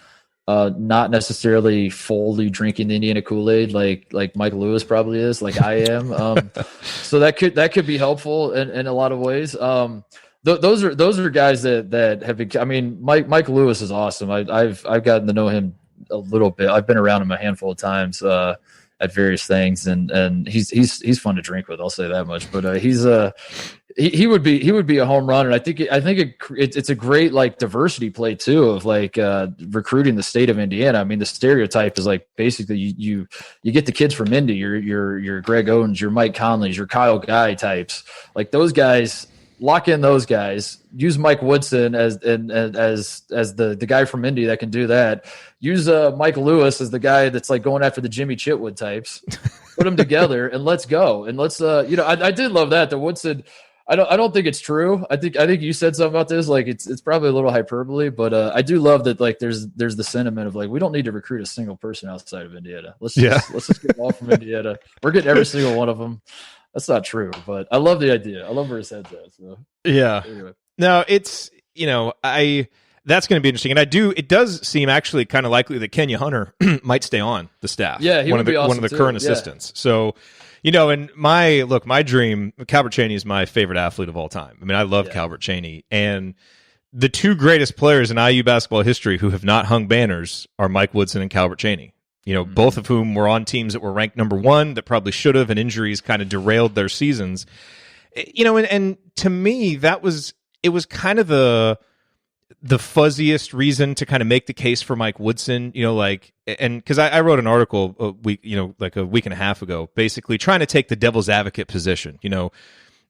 not necessarily fully drinking the Indiana Kool-Aid like Mike Lewis probably is, like I am. So that could be helpful in a lot of ways. Those are guys that have been. I mean, Mike Lewis is awesome. I've gotten to know him a little bit. I've been around him a handful of times at various things, and he's fun to drink with. I'll say that much. But he would be a home run, and I think it's a great like diversity play too of like recruiting the state of Indiana. I mean, the stereotype is like basically you get the kids from Indy, your Greg Owens, your Mike Conleys, your Kyle Guy types, like those guys. lock in those guys. Use Mike Woodson as the guy from Indy that can do that. Use Mike Lewis as the guy that's like going after the Jimmy Chitwood types. Put them together and let's go. And let's I did love that Woodson. I don't think it's true. I think you said something about this. Like it's probably a little hyperbole, but I do love that. Like there's the sentiment of like we don't need to recruit a single person outside of Indiana. Let's just get them all from Indiana. We're getting every single one of them. That's not true, but I love the idea. I love where his head's at. So yeah, anyway. No, it's that's going to be interesting, and it does seem actually kind of likely that Kenya Hunter might stay on the staff. Yeah, he one would be awesome one of the too. current assistants. So. And my dream, Calbert Cheaney is my favorite athlete of all time. I mean, I love Calbert Cheaney. And the two greatest players in IU basketball history who have not hung banners are Mike Woodson and Calbert Cheaney. Both of whom were on teams that were ranked number one that probably should have, and injuries kind of derailed their seasons. And to me, it was kind of the fuzziest reason to kind of make the case for Mike Woodson, and because I wrote an article a week and a half ago, basically trying to take the devil's advocate position, and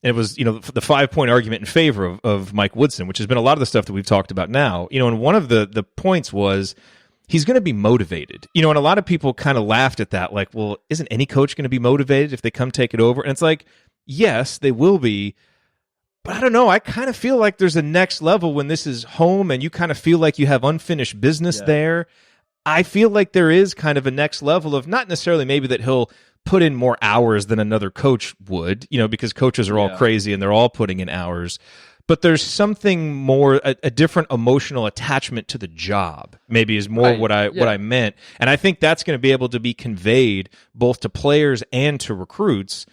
it was, the 5-point argument in favor of Mike Woodson, which has been a lot of the stuff that we've talked about now, and one of the points was he's going to be motivated, and a lot of people kind of laughed at that. Like, well, isn't any coach going to be motivated if they come take it over? And it's like, yes, they will be. But I don't know. I kind of feel like there's a next level when this is home and you kind of feel like you have unfinished business there. I feel like there is kind of a next level of not necessarily maybe that he'll put in more hours than another coach would, because coaches are all crazy and they're all putting in hours. But there's something more, a different emotional attachment to the job, maybe is more what I meant. And I think that's going to be able to be conveyed both to players and to recruits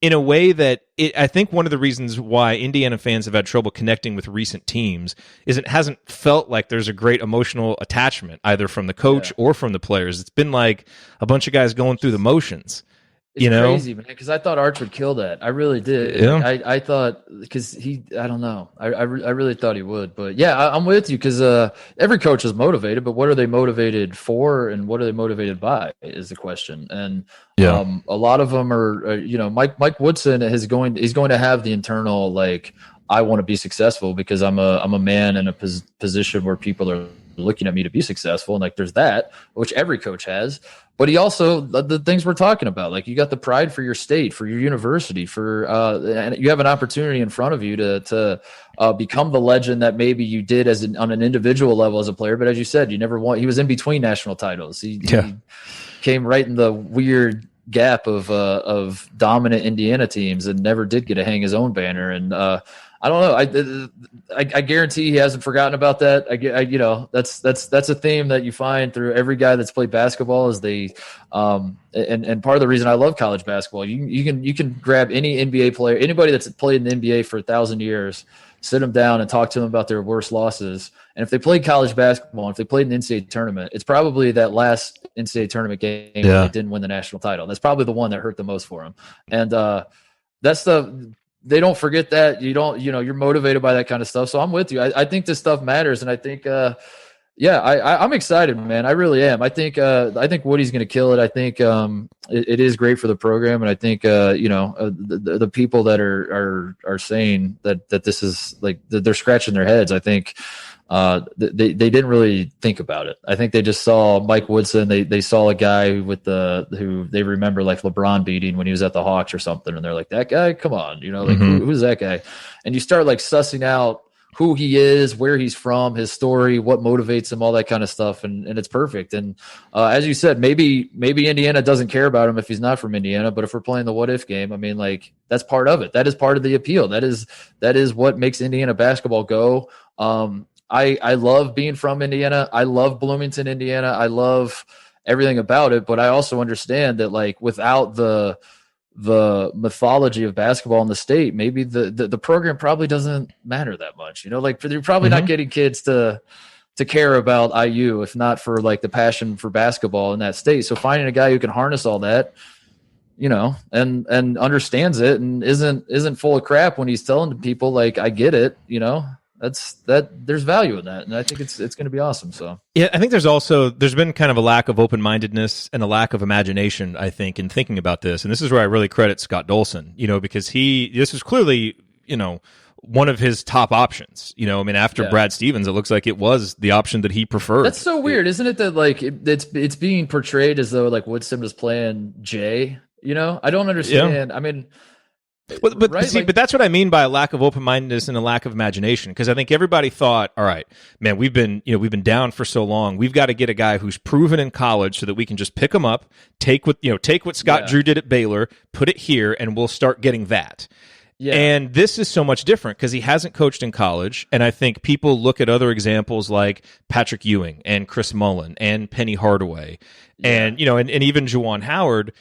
in a way that I think one of the reasons why Indiana fans have had trouble connecting with recent teams is it hasn't felt like there's a great emotional attachment either from the coach or from the players. It's been like a bunch of guys going through the motions. It's crazy, man, because I thought Arch would kill that. I really did. Yeah. I thought because I don't know. I really thought he would. But yeah, I'm with you because every coach is motivated, but what are they motivated for and what are they motivated by is the question. And a lot of them are, Mike Woodson he's going to have the internal, like, I want to be successful because I'm a man in a position where people are looking at me to be successful. And like, there's that, which every coach has. But he also, the things we're talking about, like you got the pride for your state, for your university, and you have an opportunity in front of you to become the legend that maybe you did on an individual level as a player. But as you said, he was in between national titles. He came right in the weird gap of dominant Indiana teams and never did get to hang his own banner. And I don't know. I guarantee he hasn't forgotten about that. That's a theme that you find through every guy that's played basketball. Is and part of the reason I love college basketball. You can grab any NBA player, anybody that's played in the NBA for 1,000 years, sit them down and talk to them about their worst losses. And if they played college basketball, if they played an NCAA tournament, it's probably that last NCAA tournament game where they didn't win the national title. That's probably the one that hurt the most for them. And that's they don't forget that. You're motivated by that kind of stuff. So I'm with you. I think this stuff matters. And I think, I'm excited, man. I really am. I think Woody's going to kill it. I think it is great for the program. And I think, the people that are saying that this is like, that they're scratching their heads. I think they didn't really think about it. I think they just saw Mike Woodson. They saw a guy who they remember like LeBron beating when he was at the Hawks or something. And they're like, that guy, come on, who's that guy? And you start like sussing out who he is, where he's from, his story, what motivates him, all that kind of stuff. And it's perfect. And as you said, maybe Indiana doesn't care about him if he's not from Indiana, but if we're playing the what if game, I mean, like that's part of it. That is part of the appeal. That is what makes Indiana basketball go. I love being from Indiana. I love Bloomington, Indiana. I love everything about it, but I also understand that like without the mythology of basketball in the state, maybe the program probably doesn't matter that much. Like you're probably not getting kids to care about IU if not for like the passion for basketball in that state. So finding a guy who can harness all that, and understands it and isn't full of crap when he's telling people like, I get it, there's value in that. And I think it's going to be awesome. So yeah, I think there's been kind of a lack of open-mindedness and a lack of imagination, I think, in thinking about this. And this is where I really credit Scott Dolson, because this is clearly, one of his top options. You know, I mean, after Brad Stevens, it looks like it was the option that he preferred. That's so weird, isn't it? That like it's being portrayed as though like Woodson was playing Jay. You know, I don't understand. Yeah. I mean, but right? see, like, but that's what I mean by a lack of open-mindedness and a lack of imagination. Because I think everybody thought, all right, man, we've been down for so long. We've got to get a guy who's proven in college so that we can just pick him up, take what Scott Drew did at Baylor, put it here, and we'll start getting that. Yeah. And this is so much different because he hasn't coached in college. And I think people look at other examples like Patrick Ewing and Chris Mullen and Penny Hardaway and even Juwan Howard,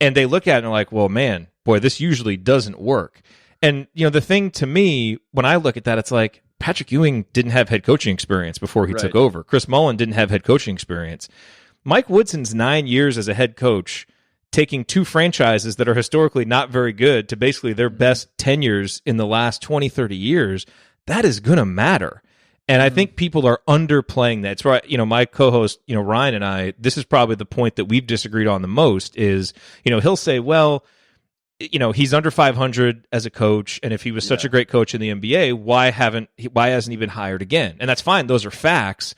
and they look at it and are like, well, man, boy, this usually doesn't work. And, the thing to me, when I look at that, it's like Patrick Ewing didn't have head coaching experience before he took over. Chris Mullen didn't have head coaching experience. Mike Woodson's 9 years as a head coach, taking two franchises that are historically not very good to basically their best tenures in the last 20, 30 years, that is going to matter. And I think people are underplaying that. It's right. My co-host, Ryan and I, this is probably the point that we've disagreed on the most is, he'll say, well, he's under 500 as a coach. And if he was such a great coach in the NBA, why hasn't he been hired again? And that's fine. Those are facts.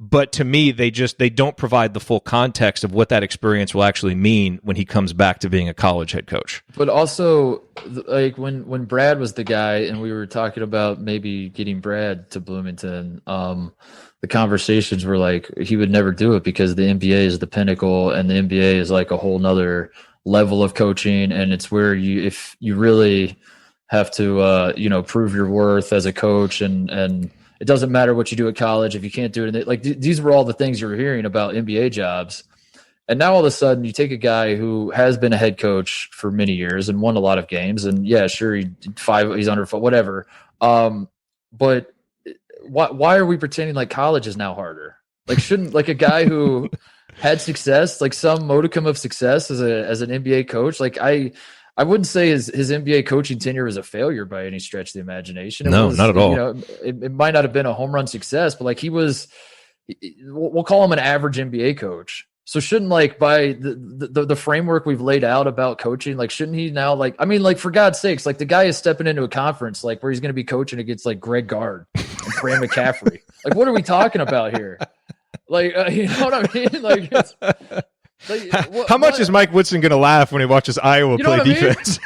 But to me, they don't provide the full context of what that experience will actually mean when he comes back to being a college head coach. But also, like when Brad was the guy, and we were talking about maybe getting Brad to Bloomington, the conversations were like he would never do it because the NBA is the pinnacle, and the NBA is like a whole nother level of coaching, and it's where if you really have to prove your worth as a coach, and it doesn't matter what you do at college if you can't do it. Like these were all the things you were hearing about NBA jobs. And now all of a sudden you take a guy who has been a head coach for many years and won a lot of games. And yeah, sure, he's under whatever. But why are we pretending like college is now harder? Like shouldn't like a guy who had success, like some modicum of success as an NBA coach, like I wouldn't say his NBA coaching tenure was a failure by any stretch of the imagination. No, not at all. It might not have been a home run success, but like we'll call him an average NBA coach. So shouldn't like by the framework we've laid out about coaching, like shouldn't he now for God's sakes, like the guy is stepping into a conference like where he's going to be coaching against like Greg Gard and Fran McCaffery. Like what are we talking about here? Like you know what I mean? Like it's. Like, how much is Mike Woodson going to laugh when he watches Iowa play defense?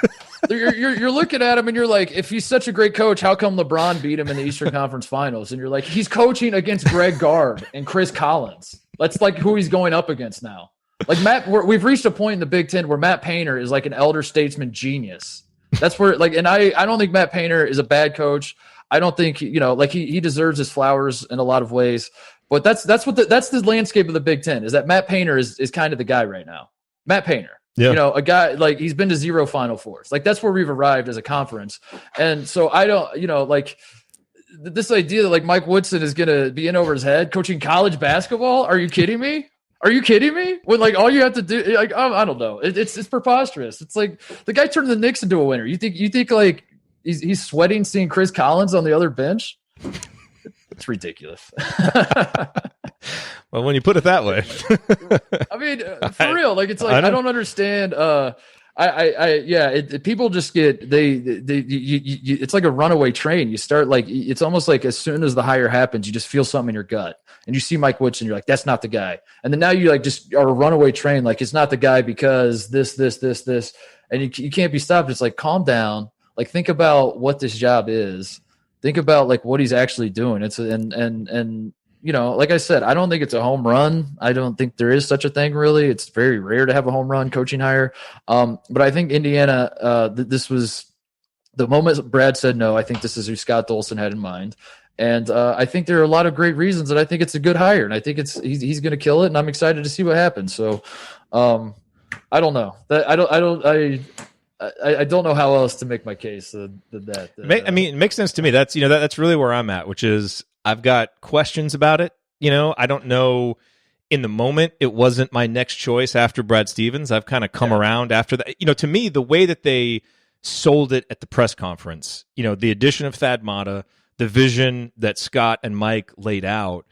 You're looking at him and you're like, if he's such a great coach, how come LeBron beat him in the Eastern Conference Finals? And you're like, he's coaching against Greg Gard and Chris Collins. That's like who he's going up against now. Like we've reached a point in the Big Ten where Matt Painter is like an elder statesman genius. That's where and I don't think Matt Painter is a bad coach. I don't think he deserves his flowers in a lot of ways. But that's the landscape of the Big Ten is that Matt Painter is kind of the guy right now. Matt Painter, a guy like he's been to 0 Final Fours. Like that's where we've arrived as a conference. And so I don't, this idea that like Mike Woodson is going to be in over his head coaching college basketball. Are you kidding me? When like all you have to do, like, I don't know. It's preposterous. It's like the guy turned the Knicks into a winner. You think like he's sweating seeing Chris Collins on the other bench? It's ridiculous. Well, when you put it that way, I mean, for real, like it's like I don't understand. People just get it's like a runaway train. You start like it's almost like as soon as the hire happens, you just feel something in your gut, and you see Mike Woodson, you're like, that's not the guy. And then now you like just are a runaway train, like it's not the guy because this, and you can't be stopped. It's like calm down, like think about what this job is. Think about like what he's actually doing. It's and like I said, I don't think it's a home run. I don't think there is such a thing really. It's very rare to have a home run coaching hire. But I think Indiana, this was the moment Brad said no. I think this is who Scott Dolson had in mind, and I think there are a lot of great reasons that I think it's a good hire, and I think he's going to kill it, and I'm excited to see what happens. So I don't know that I don't know how else to make my case than that. I mean, it makes sense to me. That's that's really where I'm at, which is I've got questions about it. I don't know. In the moment, it wasn't my next choice after Brad Stevens. I've kind of come around after that. To me, the way that they sold it at the press conference, the addition of Thad Matta, the vision that Scott and Mike laid out,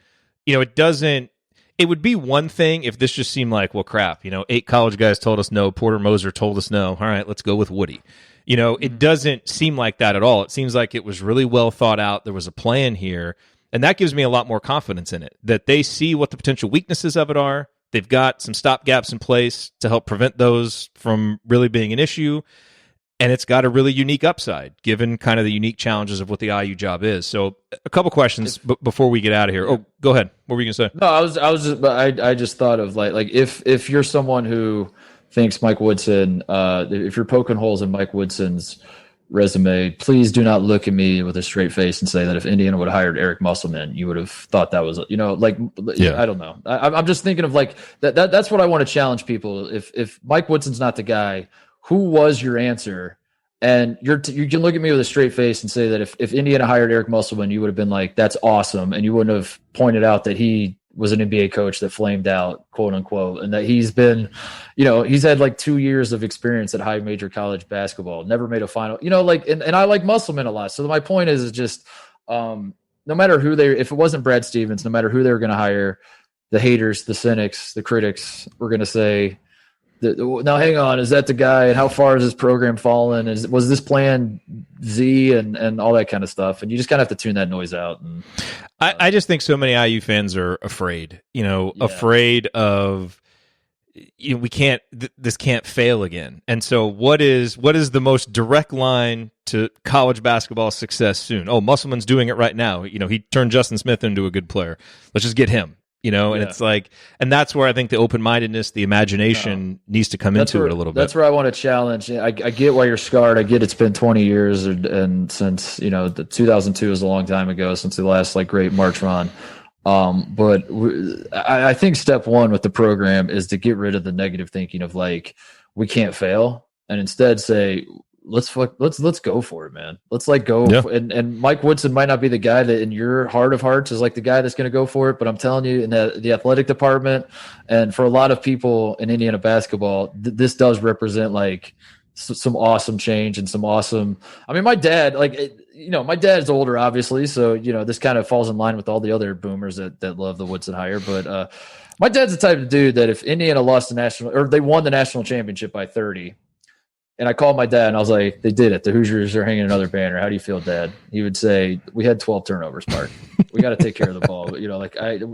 it would be one thing if this just seemed like, well, crap, 8 college guys told us no, Porter Moser told us no. All right, let's go with Woody. It doesn't seem like that at all. It seems like it was really well thought out. There was a plan here, and that gives me a lot more confidence in it, that they see what the potential weaknesses of it are. They've got some stopgaps in place to help prevent those from really being an issue. And it's got a really unique upside, given kind of the unique challenges of what the IU job is. So, a couple questions before we get out of here. Oh, go ahead. What were you going to say? No, I just thought of like if you're someone who thinks Mike Woodson, if you're poking holes in Mike Woodson's resume, please do not look at me with a straight face and say that if Indiana would have hired Eric Musselman, you would have thought that was, I don't know. I'm just thinking of like that's what I want to challenge people. If Mike Woodson's not the guy, who was your answer? And you can look at me with a straight face and say that if Indiana hired Eric Musselman, you would have been like, that's awesome. And you wouldn't have pointed out that he was an NBA coach that flamed out, quote unquote, and that he's been, he's had like 2 years of experience at high major college basketball, never made a final, and I like Musselman a lot. So my point is just, no matter who if it wasn't Brad Stevens, no matter who they were going to hire, the haters, the cynics, the critics were going to say, now hang on, is that the guy, and how far has this program fallen? Was this plan Z and all that kind of stuff? And you just kind of have to tune that noise out. And I just think so many IU fans are afraid, afraid of, this can't fail again. And so what is the most direct line to college basketball success soon? Oh, Musselman's doing it right now. He turned Justin Smith into a good player. Let's just get him. And it's like, and that's where I think the open-mindedness, the imagination needs to come into it a little bit. That's where I want to challenge. I get why you're scarred. I get it's been 20 years and since, the 2002 is a long time ago since the last great March run. But I think step one with the program is to get rid of the negative thinking of we can't fail, and instead say, let's go for it, man. Let's go. Yeah. And Mike Woodson might not be the guy that in your heart of hearts is the guy that's going to go for it. But I'm telling you, in the athletic department and for a lot of people in Indiana basketball, this does represent some awesome change and some awesome. I mean, my dad, my dad's older, obviously. So, this kind of falls in line with all the other boomers that love the Woodson hire. But my dad's the type of dude that if Indiana lost they won the national championship by 30, and I called my dad and I was like, they did it. The Hoosiers are hanging another banner. How do you feel, Dad? He would say, we had 12 turnovers, Mark. We got to take care of the ball. But,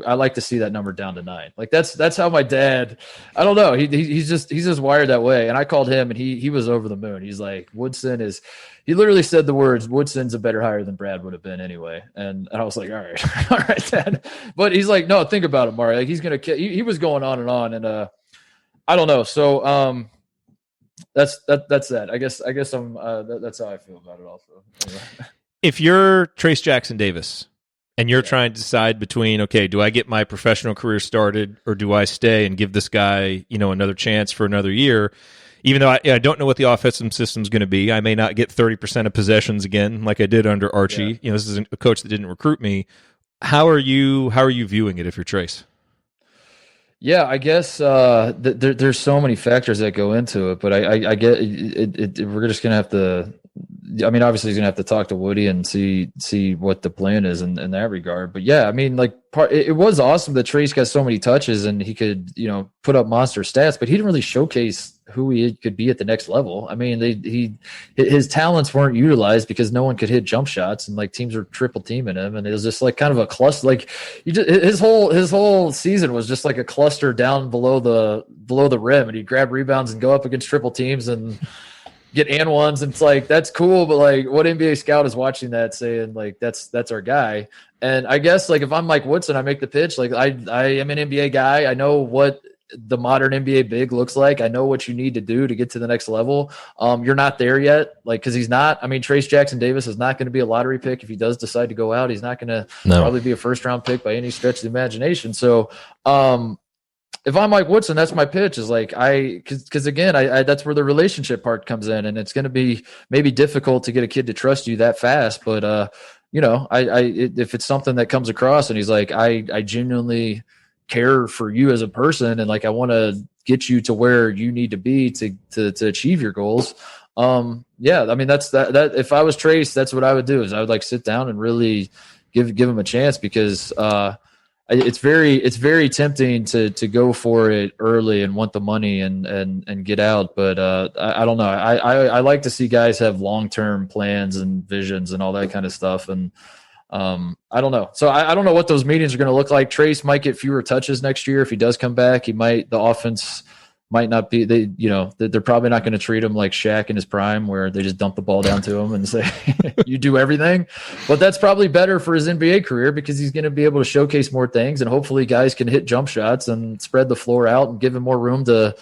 I like to see that number down to 9. That's how my dad, I don't know. He's just wired that way. And I called him and he was over the moon. He's like, he literally said the words, Woodson's a better hire than Brad would have been anyway. And I was like, all right, Dad. But he's like, no, think about it, Mark. He's going to, he was going on. And I don't know. So, that's that. I guess I'm. That's how I feel about it. Also, if you're Trace Jackson Davis and you're trying to decide between, okay, do I get my professional career started or do I stay and give this guy, another chance for another year? Even though I don't know what the offensive system is going to be, I may not get 30% of possessions again like I did under Archie. Yeah. This is a coach that didn't recruit me. How are you viewing it if you're Trace? Yeah, I guess there's so many factors that go into it, but I get it. We're just gonna have to. I mean, obviously, he's gonna have to talk to Woody and see what the plan is in that regard. But yeah, I mean, it was awesome that Trace got so many touches and he could put up monster stats, but he didn't really showcase who he could be at the next level. I mean, his talents weren't utilized because no one could hit jump shots and teams were triple teaming him, and it was just kind of a cluster. His whole season was just a cluster down below the rim, and he'd grab rebounds and go up against triple teams and get and ones. And it's that's cool, but what NBA scout is watching that saying that's our guy. And I guess if I'm Mike Woodson, I make the pitch I am an NBA guy. I know what the modern NBA big looks like. I know what you need to do to get to the next level. You're not there yet, because he's not. I mean, Trace Jackson Davis is not going to be a lottery pick if he does decide to go out. He's not going to probably be a first round pick by any stretch of the imagination. So, if I'm Mike Woodson, that's my pitch. Is because again, that's where the relationship part comes in, and it's going to be maybe difficult to get a kid to trust you that fast. But if it's something that comes across, and he's I genuinely care for you as a person, and I want to get you to where you need to be to achieve your goals. Yeah, I mean that's that. If I was Trace, that's what I would do. Is I would sit down and really give him a chance, because it's very tempting to go for it early and want the money and get out. But I don't know. I like to see guys have long-term plans and visions and all that kind of stuff. And I don't know. So I don't know what those meetings are going to look like. Trace might get fewer touches next year. If he does come back, the offense might not be, they're probably not going to treat him like Shaq in his prime, where they just dump the ball down to him and say, you do everything. But that's probably better for his NBA career, because he's going to be able to showcase more things, and hopefully guys can hit jump shots and spread the floor out and give him more room to,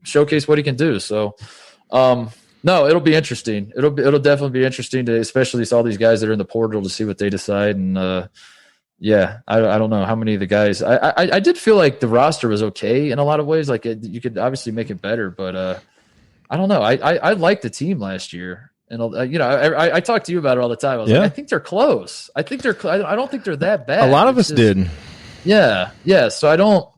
showcase what he can do. So, no, it'll be interesting. It'll definitely be interesting to, especially all these guys that are in the portal, to see what they decide. And, yeah, I don't know how many of the guys. I did feel like the roster was okay in a lot of ways. Like you could obviously make it better, but I don't know. I liked the team last year, and I talk to you about it all the time. I was like, I think they're close. I don't think they're that bad. A lot of us did. Yeah. So I don't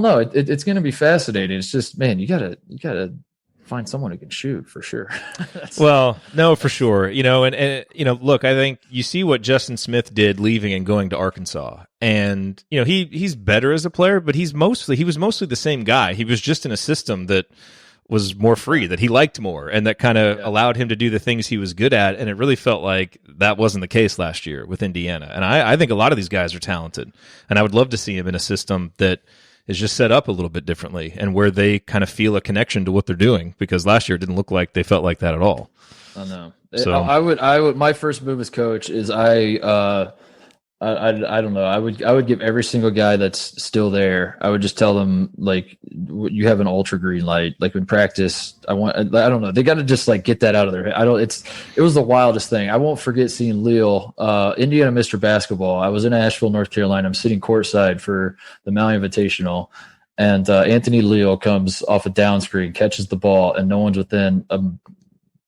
know. It's going to be fascinating. It's just, man, you gotta find someone who can shoot for sure. Well, no, for sure. And look, I think you see what Justin Smith did leaving and going to Arkansas. And, he's better as a player, but he was mostly the same guy. He was just in a system that was more free, that he liked more, and that kind of allowed him to do the things he was good at. And it really felt like that wasn't the case last year with Indiana. And I think a lot of these guys are talented, and I would love to see him in a system that is just set up a little bit differently, and where they kind of feel a connection to what they're doing, because last year it didn't look like they felt like that at all. I know. So I would, my first move as coach is I don't know. I would give every single guy that's still there, I would just tell them, like, you have an ultra green light. Like, in practice, I don't know. They got to just get that out of their head. It was the wildest thing. I won't forget seeing Leal, Indiana Mr. Basketball. I was in Asheville, North Carolina. I'm sitting courtside for the Maui Invitational, and Anthony Leal comes off a down screen, catches the ball, and no one's within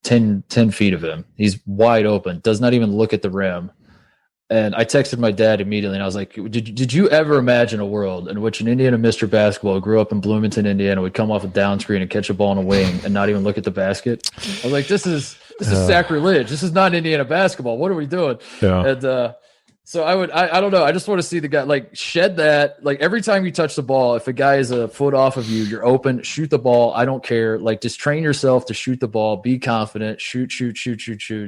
10 feet of him. He's wide open, does not even look at the rim. And I texted my dad immediately, and I was like, did you ever imagine a world in which an Indiana Mr. Basketball who grew up in Bloomington, Indiana, would come off a down screen and catch a ball in a wing and not even look at the basket? I was like, this is sacrilege. This is not Indiana basketball. What are we doing? Yeah. And so I don't know. I just want to see the guy, shed that. Every time you touch the ball, if a guy is a foot off of you, you're open, shoot the ball. I don't care. Just train yourself to shoot the ball, be confident, shoot,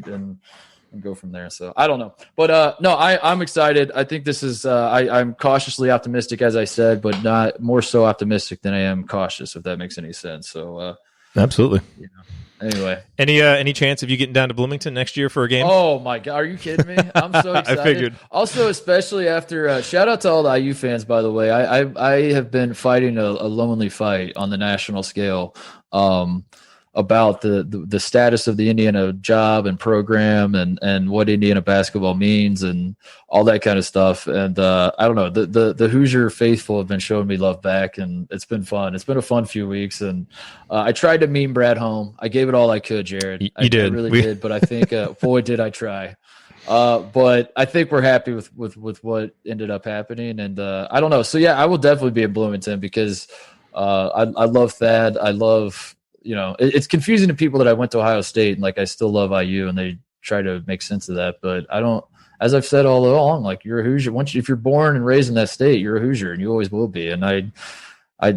and go from there. So I don't know, but no, I'm excited. I think this is I'm cautiously optimistic, as I said, but not more so optimistic than I am cautious, if that makes any sense. So absolutely. Anyway, any chance of you getting down to Bloomington next year for a game? Oh my God, are you kidding me? I'm so excited. I figured. Also, especially after shout out to all the IU fans, by the way. I have been fighting a lonely fight on the national scale about the status of the Indiana job and program and what Indiana basketball means and all that kind of stuff. And I don't know, the Hoosier faithful have been showing me love back, and it's been fun. It's been a fun few weeks, and I tried to meme Brad home. I gave it all I could, Jerod. You did. I really did, but I think boy did I try. But I think we're happy with what ended up happening, and I don't know. So yeah, I will definitely be in Bloomington, because I love Thad. I love, it's confusing to people that I went to Ohio State, and I still love IU, and they try to make sense of that. But I don't, as I've said all along, you're a Hoosier. If you're born and raised in that state, you're a Hoosier, and you always will be. And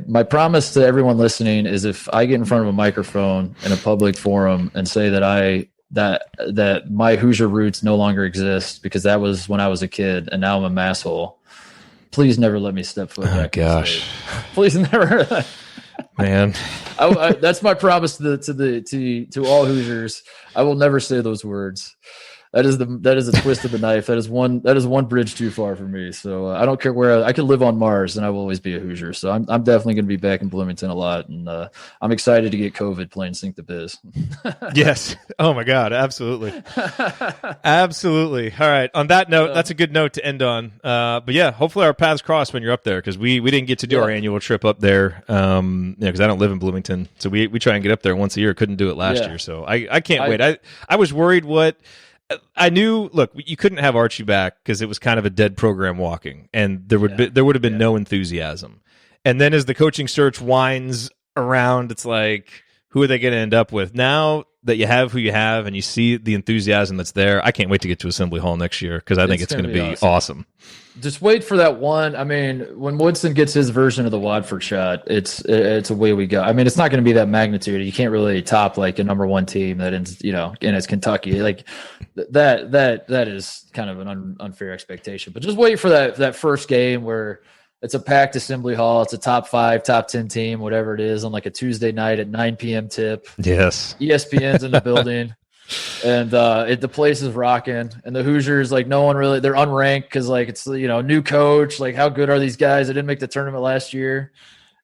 my promise to everyone listening is, if I get in front of a microphone in a public forum and say that my Hoosier roots no longer exist, because that was when I was a kid and now I'm a masshole, please never let me step foot back. Oh gosh, please never. Man, that's my promise to all Hoosiers. I will never say those words. That is a twist of the knife. That is one bridge too far for me. So I don't care where I could live on Mars, and I will always be a Hoosier. So I'm definitely going to be back in Bloomington a lot, and I'm excited to get COVID playing Sink the Biz. Yes. Oh my God. Absolutely. Absolutely. All right. On that note, that's a good note to end on. But yeah, hopefully our paths cross when you're up there, because we didn't get to do our annual trip up there. Because I don't live in Bloomington, so we try and get up there once a year. Couldn't do it last year, so I can't wait. I was worried what. I knew, look, you couldn't have Archie back because it was kind of a dead program walking, and there would have been no enthusiasm. And then as the coaching search winds around, it's like, who are they going to end up with? Now that you have who you have and you see the enthusiasm that's there, I can't wait to get to Assembly Hall next year because I think it's going to be awesome. Just wait for that one. I mean, when Woodson gets his version of the Watford shot, it's away we go. I mean, it's not going to be that magnitude. You can't really top like a number one team that ends, and it's Kentucky. Like that is kind of an unfair expectation. But just wait for that first game where it's a packed Assembly Hall. It's a top 5, top 10 team, whatever it is, on like a Tuesday night at 9 p.m. tip. Yes, ESPN's in the building. And the place is rocking, and the Hoosiers, like, no one really, they're unranked because like it's new coach, like how good are these guys? They didn't make the tournament last year,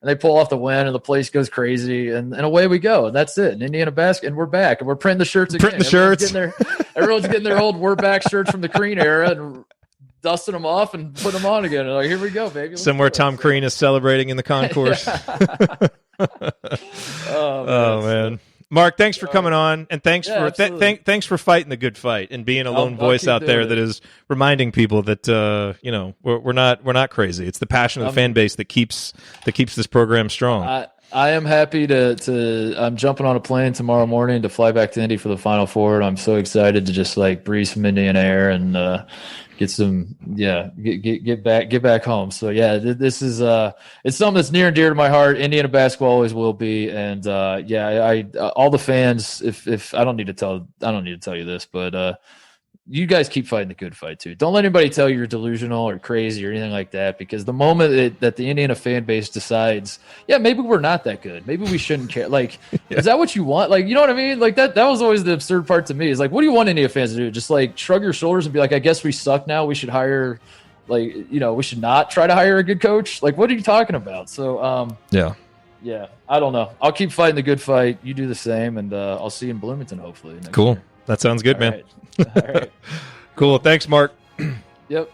and they pull off the win, and the place goes crazy, and away we go, and that's it. And Indiana basket, and we're back, and we're printing the shirts again. Everyone's getting their old "We're Back" shirts from the Crean era and dusting them off and putting them on again. And like, here we go, baby. Somewhere Tom Crean is celebrating in the concourse. Oh man. Mark, thanks for coming on, and thanks thanks for fighting the good fight and being a lone voice out there that is reminding people that we're not crazy. It's the passion of the fan base that keeps this program strong. I am happy to I'm jumping on a plane tomorrow morning to fly back to Indy for the Final Four, and I'm so excited to just like breathe some Indiana air and get back home. So yeah, this is it's something that's near and dear to my heart. Indiana basketball always will be, and all the fans. If I don't need to tell you this, but you guys keep fighting the good fight too. Don't let anybody tell you you're delusional or crazy or anything like that, because the moment that the Indiana fan base decides, yeah, maybe we're not that good, maybe we shouldn't care. Like, is that what you want? Like, you know what I mean? Like that was always the absurd part to me, is like, what do you want Indiana fans to do? Just like shrug your shoulders and be like, I guess we suck now. We should hire, we should not try to hire a good coach. Like, what are you talking about? So, yeah, I don't know. I'll keep fighting the good fight. You do the same, and I'll see you in Bloomington hopefully. Cool. Year. That sounds good, man. All right. Cool. Thanks, Mark. Yep.